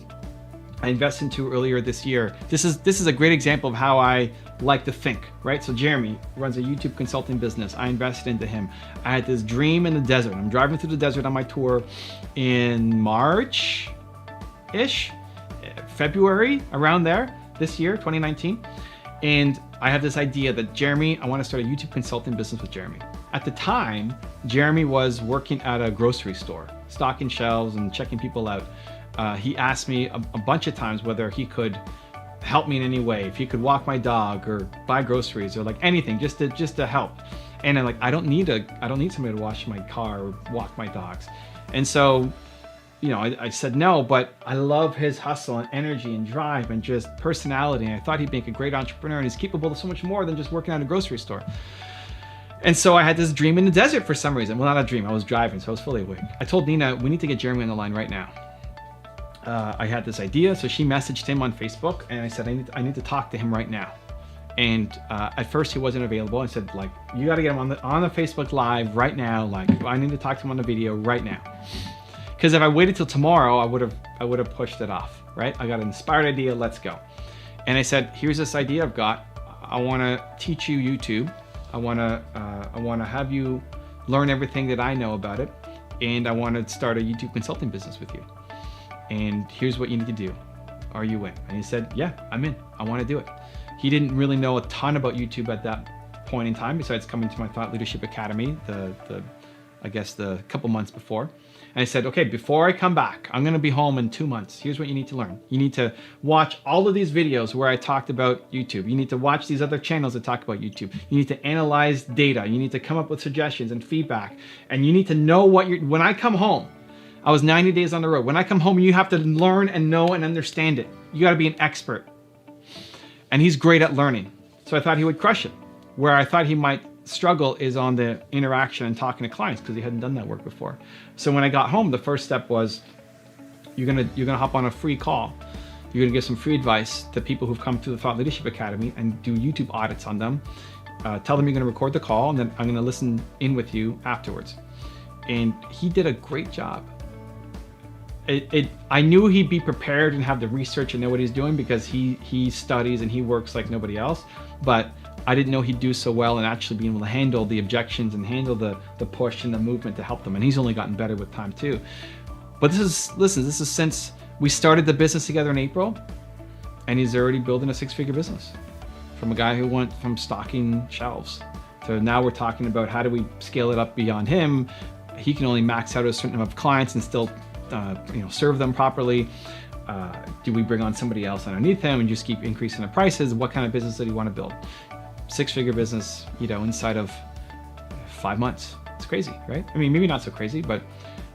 I invested into earlier this year, this is a great example of how I like to think, right? So Jeremy runs a YouTube consulting business. I invested into him. I had this dream in the desert. I'm driving through the desert on my tour in March-ish, February, around there, this year, 2019. And I have this idea that Jeremy, I want to start a YouTube consulting business with Jeremy. At the time, Jeremy was working at a grocery store, stocking shelves and checking people out. He asked me a bunch of times whether he could help me in any way, if he could walk my dog or buy groceries or like anything, just to help. And I'm like, I don't need somebody to wash my car or walk my dogs. And so, I said no, but I love his hustle and energy and drive and just personality. And I thought he'd make a great entrepreneur, and he's capable of so much more than just working at a grocery store. And so I had this dream in the desert for some reason. Well, not a dream, I was driving, so I was fully awake. I told Nina, we need to get Jeremy on the line right now. I had this idea, so she messaged him on Facebook, and I said, I need to talk to him right now. And at first he wasn't available. I said, like, you got to get him on the Facebook Live right now. Like, I need to talk to him on the video right now. Because if I waited till tomorrow, I would have pushed it off, right? I got an inspired idea, let's go. And I said, here's this idea I've got. I want to teach you YouTube. I want to have you learn everything that I know about it, and I want to start a YouTube consulting business with you. And here's what you need to do. Are you in? And he said, yeah, I'm in. I want to do it. He didn't really know a ton about YouTube at that point in time, besides coming to my Thought Leadership Academy, I guess the couple months before. And I said, okay, before I come back, I'm going to be home in 2 months. Here's what you need to learn. You need to watch all of these videos where I talked about YouTube. You need to watch these other channels that talk about YouTube. You need to analyze data. You need to come up with suggestions and feedback. And you need to know when I come home, I was 90 days on the road. When I come home, you have to learn and know and understand it. You got to be an expert. And he's great at learning. So I thought he would crush it. Where I thought he might struggle is on the interaction and talking to clients, because he hadn't done that work before. So when I got home, the first step was you're gonna hop on a free call. You're gonna give some free advice to people who've come to the Thought Leadership Academy and do YouTube audits on them. Tell them you're gonna record the call, and then I'm gonna listen in with you afterwards. And he did a great job. I knew he'd be prepared and have the research and know what he's doing, because he studies and he works like nobody else, but I didn't know he'd do so well and actually be able to handle the objections and handle the push and the movement to help them. And he's only gotten better with time too. But this is since we started the business together in April, and he's already building a 6-figure business. From a guy who went from stocking shelves to now we're talking about how do we scale it up beyond him. He can only max out a certain number of clients and still serve them properly. Do we bring on somebody else underneath him and just keep increasing the prices? What kind of business did he want to build? 6-figure business, inside of 5 months. It's crazy, right? I mean, maybe not so crazy, but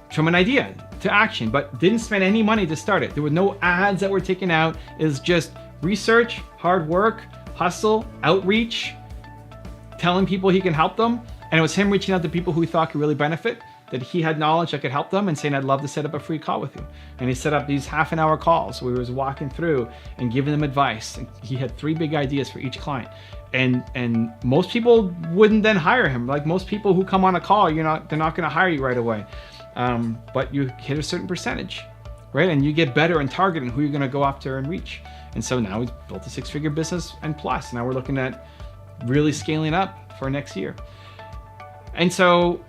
from an idea to action, but didn't spend any money to start it. There were no ads that were taken out. It was just research, hard work, hustle, outreach, telling people he can help them. And it was him reaching out to people who he thought could really benefit, that he had knowledge that could help them, and saying, I'd love to set up a free call with you. And he set up these half-an-hour calls where he was walking through and giving them advice. And he had 3 big ideas for each client. And most people wouldn't then hire him. Like most people who come on a call, they're not going to hire you right away. But you hit a certain percentage, right? And you get better in targeting who you're going to go after and reach. And so now he's built a 6-figure business and plus. Now we're looking at really scaling up for next year. And so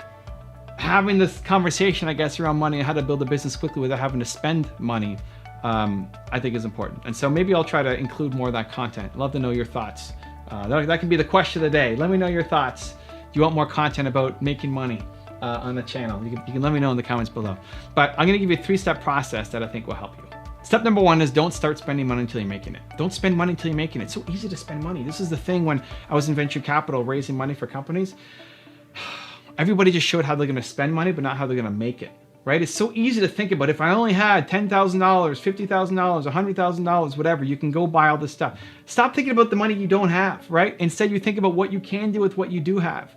having this conversation, I guess, around money and how to build a business quickly without having to spend money, I think is important. And so maybe I'll try to include more of that content. I'd love to know your thoughts. That can be the question of the day. Let me know your thoughts. Do you want more content about making money on the channel? You can let me know in the comments below. But I'm gonna give you a 3-step process that I think will help you. Step number 1 is don't start spending money until you're making it. Don't spend money until you're making it. It's so easy to spend money. This is the thing when I was in venture capital raising money for companies. Everybody just showed how they're gonna spend money, but not how they're gonna make it, right? It's so easy to think about. If I only had $10,000, $50,000, $100,000, whatever, you can go buy all this stuff. Stop thinking about the money you don't have, right? Instead, you think about what you can do with what you do have.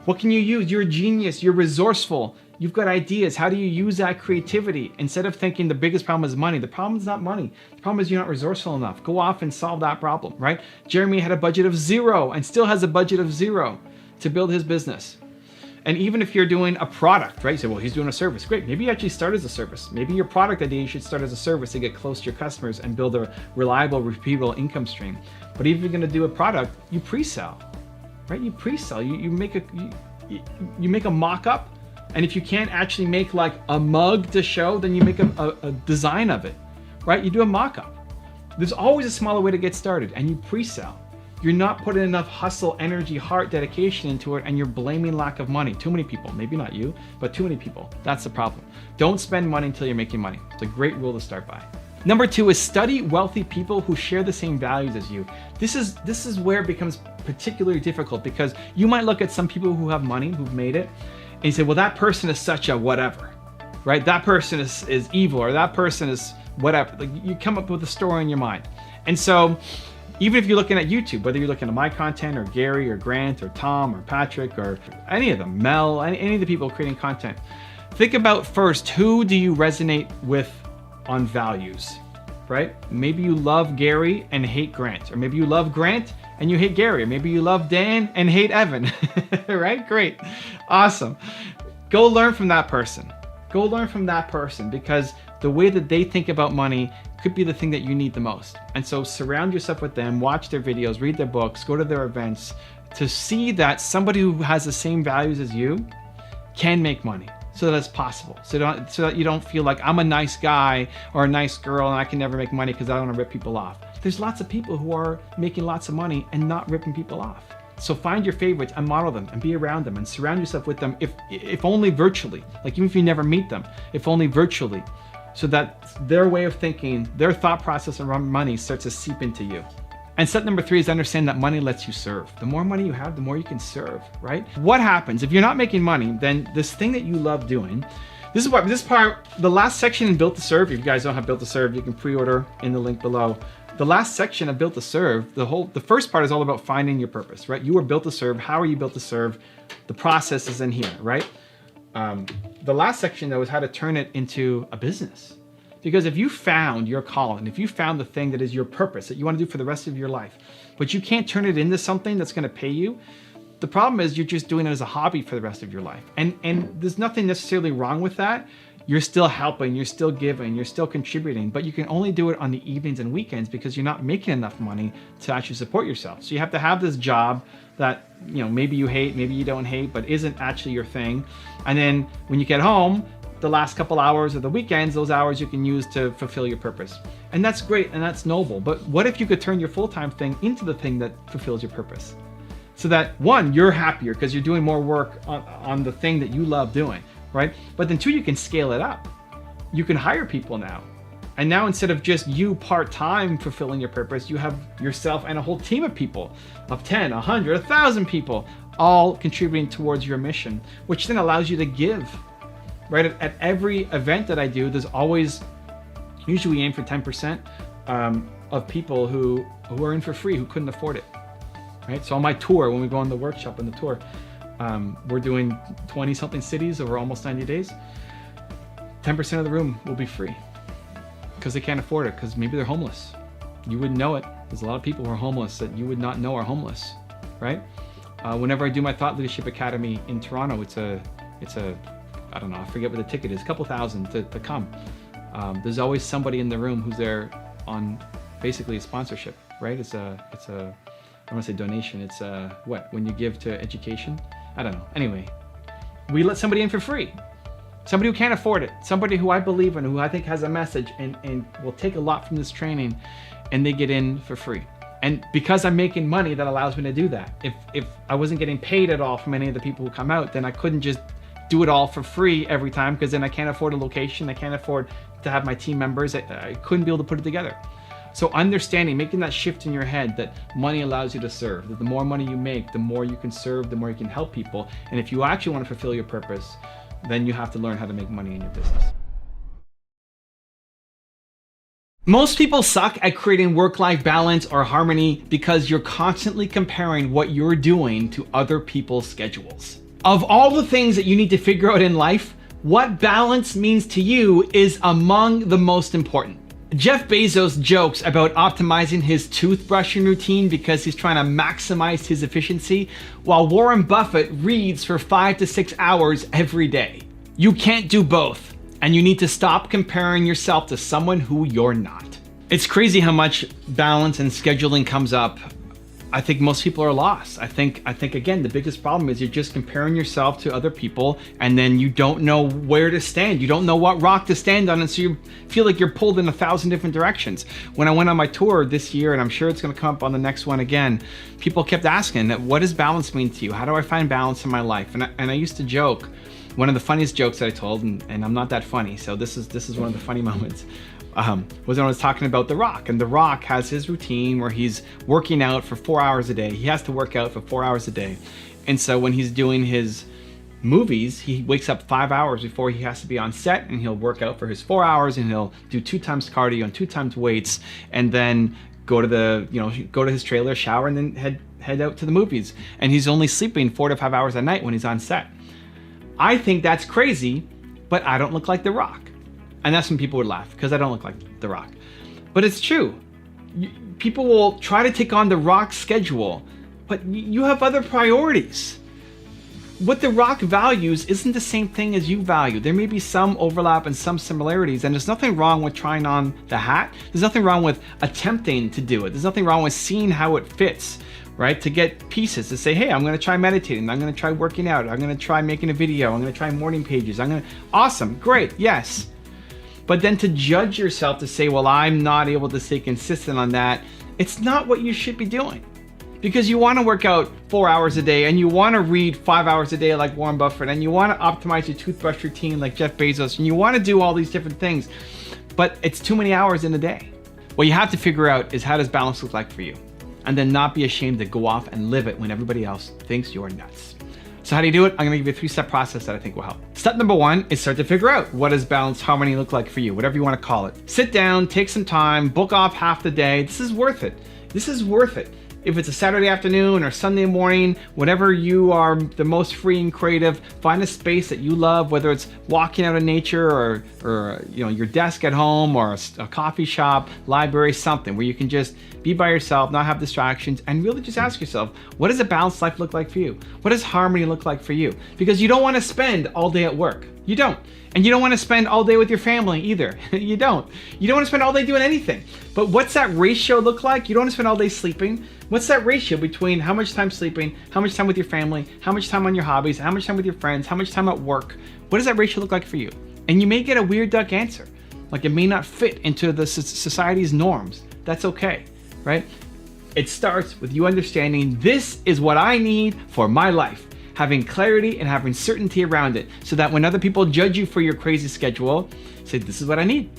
What can you use? You're a genius, you're resourceful. You've got ideas. How do you use that creativity? Instead of thinking the biggest problem is money, the problem is not money. The problem is you're not resourceful enough. Go off and solve that problem, right? Jeremy had a budget of 0 and still has a budget of 0 to build his business. And even if you're doing a product, right? You say, well, he's doing a service. Great. Maybe you actually start as a service. Maybe your product idea, you should start as a service to get close to your customers and build a reliable, repeatable income stream. But if you're going to do a product, you pre-sell, right? You pre-sell. You make a mock-up. And if you can't actually make like a mug to show, then you make a design of it, right? You do a mock-up. There's always a smaller way to get started, and you pre-sell. You're not putting enough hustle, energy, heart, dedication into it, and you're blaming lack of money. Too many people, maybe not you, but too many people. That's the problem. Don't spend money until you're making money. It's a great rule to start by. Number 2 is study wealthy people who share the same values as you. This is where it becomes particularly difficult, because you might look at some people who have money, who've made it, and you say, well, that person is such a whatever, right? That person is evil, or that person is whatever. Like, you come up with a story in your mind. And so even if you're looking at YouTube, whether you're looking at my content or Gary or Grant or Tom or Patrick or any of them, Mel, any of the people creating content, think about first, who do you resonate with on values, right? Maybe you love Gary and hate Grant, or maybe you love Grant and you hate Gary, or maybe you love Dan and hate Evan, right? Great, awesome. Go learn from that person. Go learn from that person, because the way that they think about money could be the thing that you need the most. And so surround yourself with them, watch their videos, read their books, go to their events, to see that somebody who has the same values as you can make money, so that it's possible. So that you don't feel like I'm a nice guy or a nice girl and I can never make money because I don't want to rip people off. There's lots of people who are making lots of money and not ripping people off. So find your favorites and model them and be around them and surround yourself with them, if only virtually, like even if you never meet them, if only virtually, so that their way of thinking, their thought process around money starts to seep into you. And step number 3 is understand that money lets you serve. The more money you have, the more you can serve, right? What happens if you're not making money? Then this thing that you love doing, this part, the last section in Built to Serve, if you guys don't have Built to Serve, you can pre-order in the link below. The last section of Built to Serve, the first part is all about finding your purpose, right? You are built to serve. How are you built to serve? The process is in here, right? The last section though is how to turn it into a business. Because if you found your calling, if you found the thing that is your purpose that you want to do for the rest of your life, but you can't turn it into something that's going to pay you, the problem is you're just doing it as a hobby for the rest of your life. And there's nothing necessarily wrong with that. You're still helping, you're still giving, you're still contributing, but you can only do it on the evenings and weekends because you're not making enough money to actually support yourself. So you have to have this job that, you know, maybe you hate, maybe you don't hate, but isn't actually your thing. And then when you get home, the last couple hours of the weekends, those hours you can use to fulfill your purpose. And that's great and that's noble. But what if you could turn your full-time thing into the thing that fulfills your purpose? So that 1, you're happier because you're doing more work on the thing that you love doing, right? But then 2, you can scale it up. You can hire people now. And now instead of just you part-time fulfilling your purpose, you have yourself and a whole team of people, of 10, 100, 1,000 people, all contributing towards your mission, which then allows you to give. Right, at every event that I do, there's always, usually we aim for 10% of people who are in for free, who couldn't afford it. Right, so on my tour, when we go on the workshop and the tour, we're doing 20-something cities over almost 90 days. 10% of the room will be free because they can't afford it, because maybe they're homeless. You wouldn't know it. There's a lot of people who are homeless that you would not know are homeless, right? Whenever I do my Thought Leadership Academy in Toronto, it's a I don't know, I forget what the ticket is, a couple thousand to come. There's always somebody in the room who's there on basically a sponsorship, right? It's a I want to say donation. It's when you give to education. I don't know. Anyway, we let somebody in for free. somebody who can't afford it, somebody who I believe in, who I think has a message and will take a lot from this training, and they get in for free. And because I'm making money, that allows me to do that. If I wasn't getting paid at all from any of the people who come out, then I couldn't just do it all for free every time, because then I can't afford a location, I can't afford to have my team members, I couldn't be able to put it together. So understanding, making that shift in your head that money allows you to serve, that the more money you make, the more you can serve, the more you can help people. And if you actually want to fulfill your purpose, then you have to learn how to make money in your business. Most people suck at creating work-life balance or harmony because you're constantly comparing what you're doing to other people's schedules. Of all the things that you need to figure out in life, what balance means to you is among the most important. Jeff Bezos jokes about optimizing his toothbrushing routine because he's trying to maximize his efficiency, while Warren Buffett reads for 5 to 6 hours every day. You can't do both, and you need to stop comparing yourself to someone who you're not. It's crazy how much balance and scheduling comes up. I think most people are lost. I think again, the biggest problem is you're just comparing yourself to other people, and then you don't know where to stand. You don't know what rock to stand on, and so you feel like you're pulled in 1,000 different directions. When I went on my tour this year, and I'm sure it's gonna come up on the next one again, people kept asking, what does balance mean to you? How do I find balance in my life? And I used to joke, one of the funniest jokes that I told, and I'm not that funny, so this is one of the funny moments, was when I was talking about The Rock. And The Rock has his routine where he's working out for 4 hours a day. He has to work out for 4 hours a day. And so when he's doing his movies, he wakes up 5 hours before he has to be on set, and he'll work out for his 4 hours, and he'll do 2 times cardio and 2 times weights, and then go to his trailer, shower, and then head out to the movies. And he's only sleeping 4 to 5 hours a night when he's on set. I think that's crazy, but I don't look like The Rock. And that's when people would laugh, because I don't look like The Rock. But it's true. People will try to take on The Rock's schedule, but you have other priorities. What The Rock values isn't the same thing as you value. There may be some overlap and some similarities, and there's nothing wrong with trying on the hat. There's nothing wrong with attempting to do it. There's nothing wrong with seeing how it fits, right? To get pieces, to say, hey, I'm gonna try meditating, I'm gonna try working out, I'm gonna try making a video, I'm gonna try morning pages, awesome, great, yes. But then to judge yourself to say, well, I'm not able to stay consistent on that, it's not what you should be doing. Because you want to work out 4 hours a day, and you want to read 5 hours a day like Warren Buffett, and you want to optimize your toothbrush routine like Jeff Bezos, and you want to do all these different things, but it's too many hours in a day. What you have to figure out is, how does balance look like for you? And then not be ashamed to go off and live it when everybody else thinks you're nuts. So how do you do it? I'm gonna give you a 3-step process that I think will help. Step number 1 is start to figure out, what does balance, harmony look like for you? Whatever you wanna call it. Sit down, take some time, book off half the day. This is worth it. This is worth it. If it's a Saturday afternoon or Sunday morning, whenever you are the most free and creative, find a space that you love, whether it's walking out in nature or your desk at home, or a coffee shop, library, something where you can just be by yourself, not have distractions, and really just ask yourself, what does a balanced life look like for you? What does harmony look like for you? Because you don't want to spend all day at work. You don't. And you don't want to spend all day with your family either. You don't. You don't want to spend all day doing anything. But what's that ratio look like? You don't want to spend all day sleeping. What's that ratio between how much time sleeping, how much time with your family, how much time on your hobbies, how much time with your friends, how much time at work? What does that ratio look like for you? And you may get a weird duck answer. Like, it may not fit into the society's norms. That's okay, right? It starts with you understanding, this is what I need for my life. Having clarity and having certainty around it, so that when other people judge you for your crazy schedule, say, this is what I need.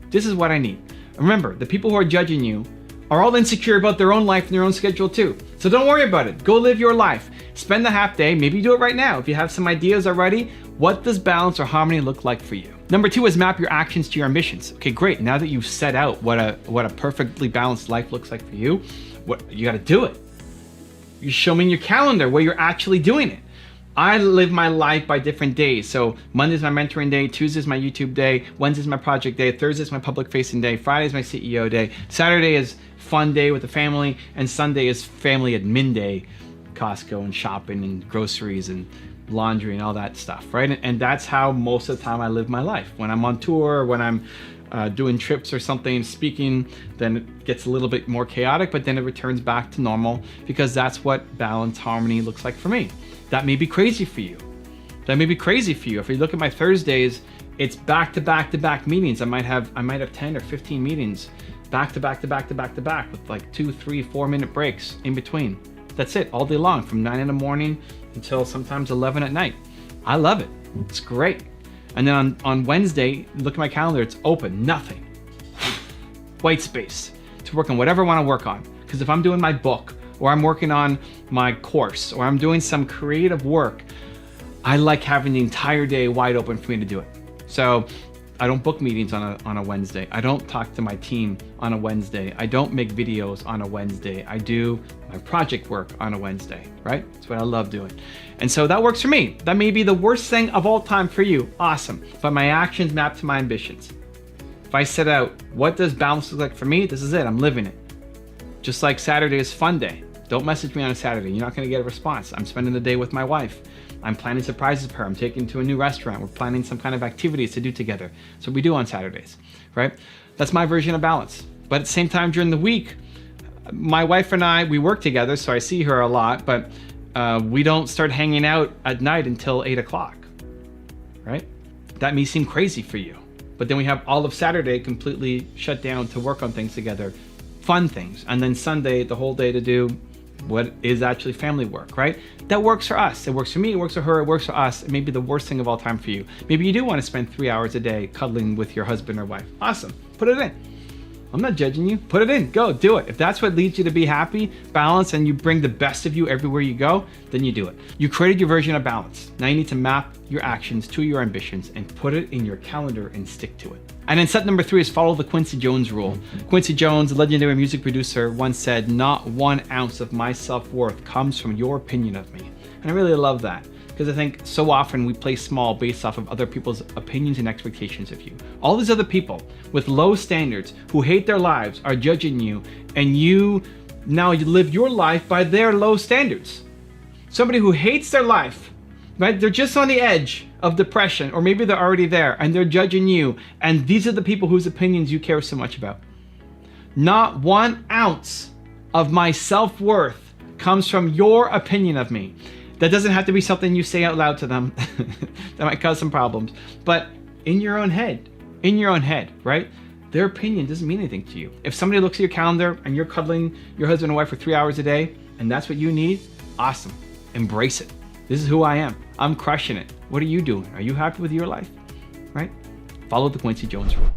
This is what I need. Remember, the people who are judging you are all insecure about their own life and their own schedule too. So don't worry about it. Go live your life. Spend the half day. Maybe do it right now. If you have some ideas already, what does balance or harmony look like for you? Number 2 is map your actions to your ambitions. Okay, great. Now that you've set out what a perfectly balanced life looks like for you, you got to do it. You show me in your calendar where you're actually doing it. I live my life by different days. So Monday's my mentoring day, Tuesday's my YouTube day, Wednesday's my project day, Thursday's my public facing day, Friday's my CEO day, Saturday is fun day with the family, and Sunday is family admin day, Costco and shopping and groceries and laundry and all that stuff, right? And that's how most of the time I live my life. When I'm on tour, when I'm doing trips or something, speaking, then it gets a little bit more chaotic, but then it returns back to normal, because that's what balance, harmony looks like for me. That may be crazy for you. That may be crazy for you. If you look at my Thursdays, it's back to back to back meetings. I might have 10 or 15 meetings back to back to back to back to back with like 2, 3, 4 minute breaks in between. That's it, all day long, from 9 in the morning until sometimes 11 at night. I love it. It's great. And then on Wednesday, look at my calendar, it's open, nothing. White space to work on whatever I want to work on. Because if I'm doing my book, or I'm working on my course, or I'm doing some creative work, I like having the entire day wide open for me to do it. So I don't book meetings on a Wednesday. I don't talk to my team on a Wednesday. I don't make videos on a Wednesday. I do my project work on a Wednesday, right? That's what I love doing. And so that works for me. That may be the worst thing of all time for you. Awesome. But my actions map to my ambitions. If I set out, what does balance look like for me? This is it. I'm living it. Just like Saturday is fun day. Don't message me on a Saturday. You're not going to get a response. I'm spending the day with my wife. I'm planning surprises for her. I'm taking to a new restaurant. We're planning some kind of activities to do together. That's what we do on Saturdays, right? That's my version of balance. But at the same time, during the week, my wife and I, we work together, so I see her a lot, but we don't start hanging out at night until 8 o'clock, right? That may seem crazy for you. But then we have all of Saturday completely shut down to work on things together, fun things. And then Sunday, the whole day to do what is actually family work, right? That works for us. It works for me, it works for her, it works for us. It may be the worst thing of all time for you. Maybe you do want to spend 3 hours a day cuddling with your husband or wife. Awesome, put it in. I'm not judging you. Put it in, go, do it. If that's what leads you to be happy, balance, and you bring the best of you everywhere you go, then you do it. You created your version of balance. Now you need to map your actions to your ambitions and put it in your calendar and stick to it. And then step number 3 is follow the Quincy Jones rule. Quincy Jones, a legendary music producer, once said, "Not 1 ounce of my self-worth comes from your opinion of me." And I really love that, because I think so often we play small based off of other people's opinions and expectations of you. All these other people with low standards who hate their lives are judging you, and you live your life by their low standards. Somebody who hates their life, right? They're just on the edge of depression, or maybe they're already there and they're judging you, and these are the people whose opinions you care so much about. Not 1 ounce of my self-worth comes from your opinion of me. That doesn't have to be something you say out loud to them. That might cause some problems. But in your own head, right? Their opinion doesn't mean anything to you. If somebody looks at your calendar and you're cuddling your husband and wife for 3 hours a day, and that's what you need, awesome. Embrace it. This is who I am. I'm crushing it. What are you doing? Are you happy with your life? Right? Follow the Quincy Jones rule.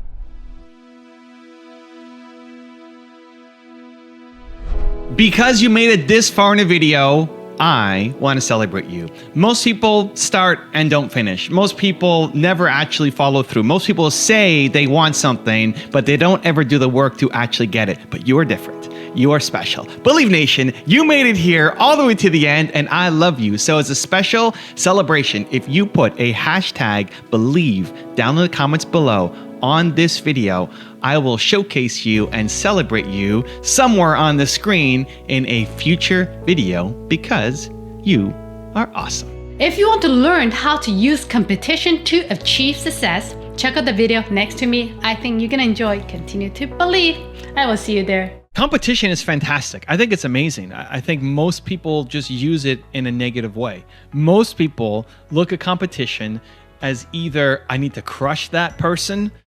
Because you made it this far in a video, I want to celebrate you. Most people start and don't finish. Most people never actually follow through. Most people say they want something, but they don't ever do the work to actually get it. But you are different. You are special. Believe Nation, you made it here all the way to the end, and I love you. So as a special celebration, if you put a hashtag believe down in the comments below on this video, I will showcase you and celebrate you somewhere on the screen in a future video, because you are awesome. If you want to learn how to use competition to achieve success, check out the video next to me. I think you're gonna enjoy. Continue to believe. I will see you there. Competition is fantastic. I think it's amazing. I think most people just use it in a negative way. Most people look at competition as either I need to crush that person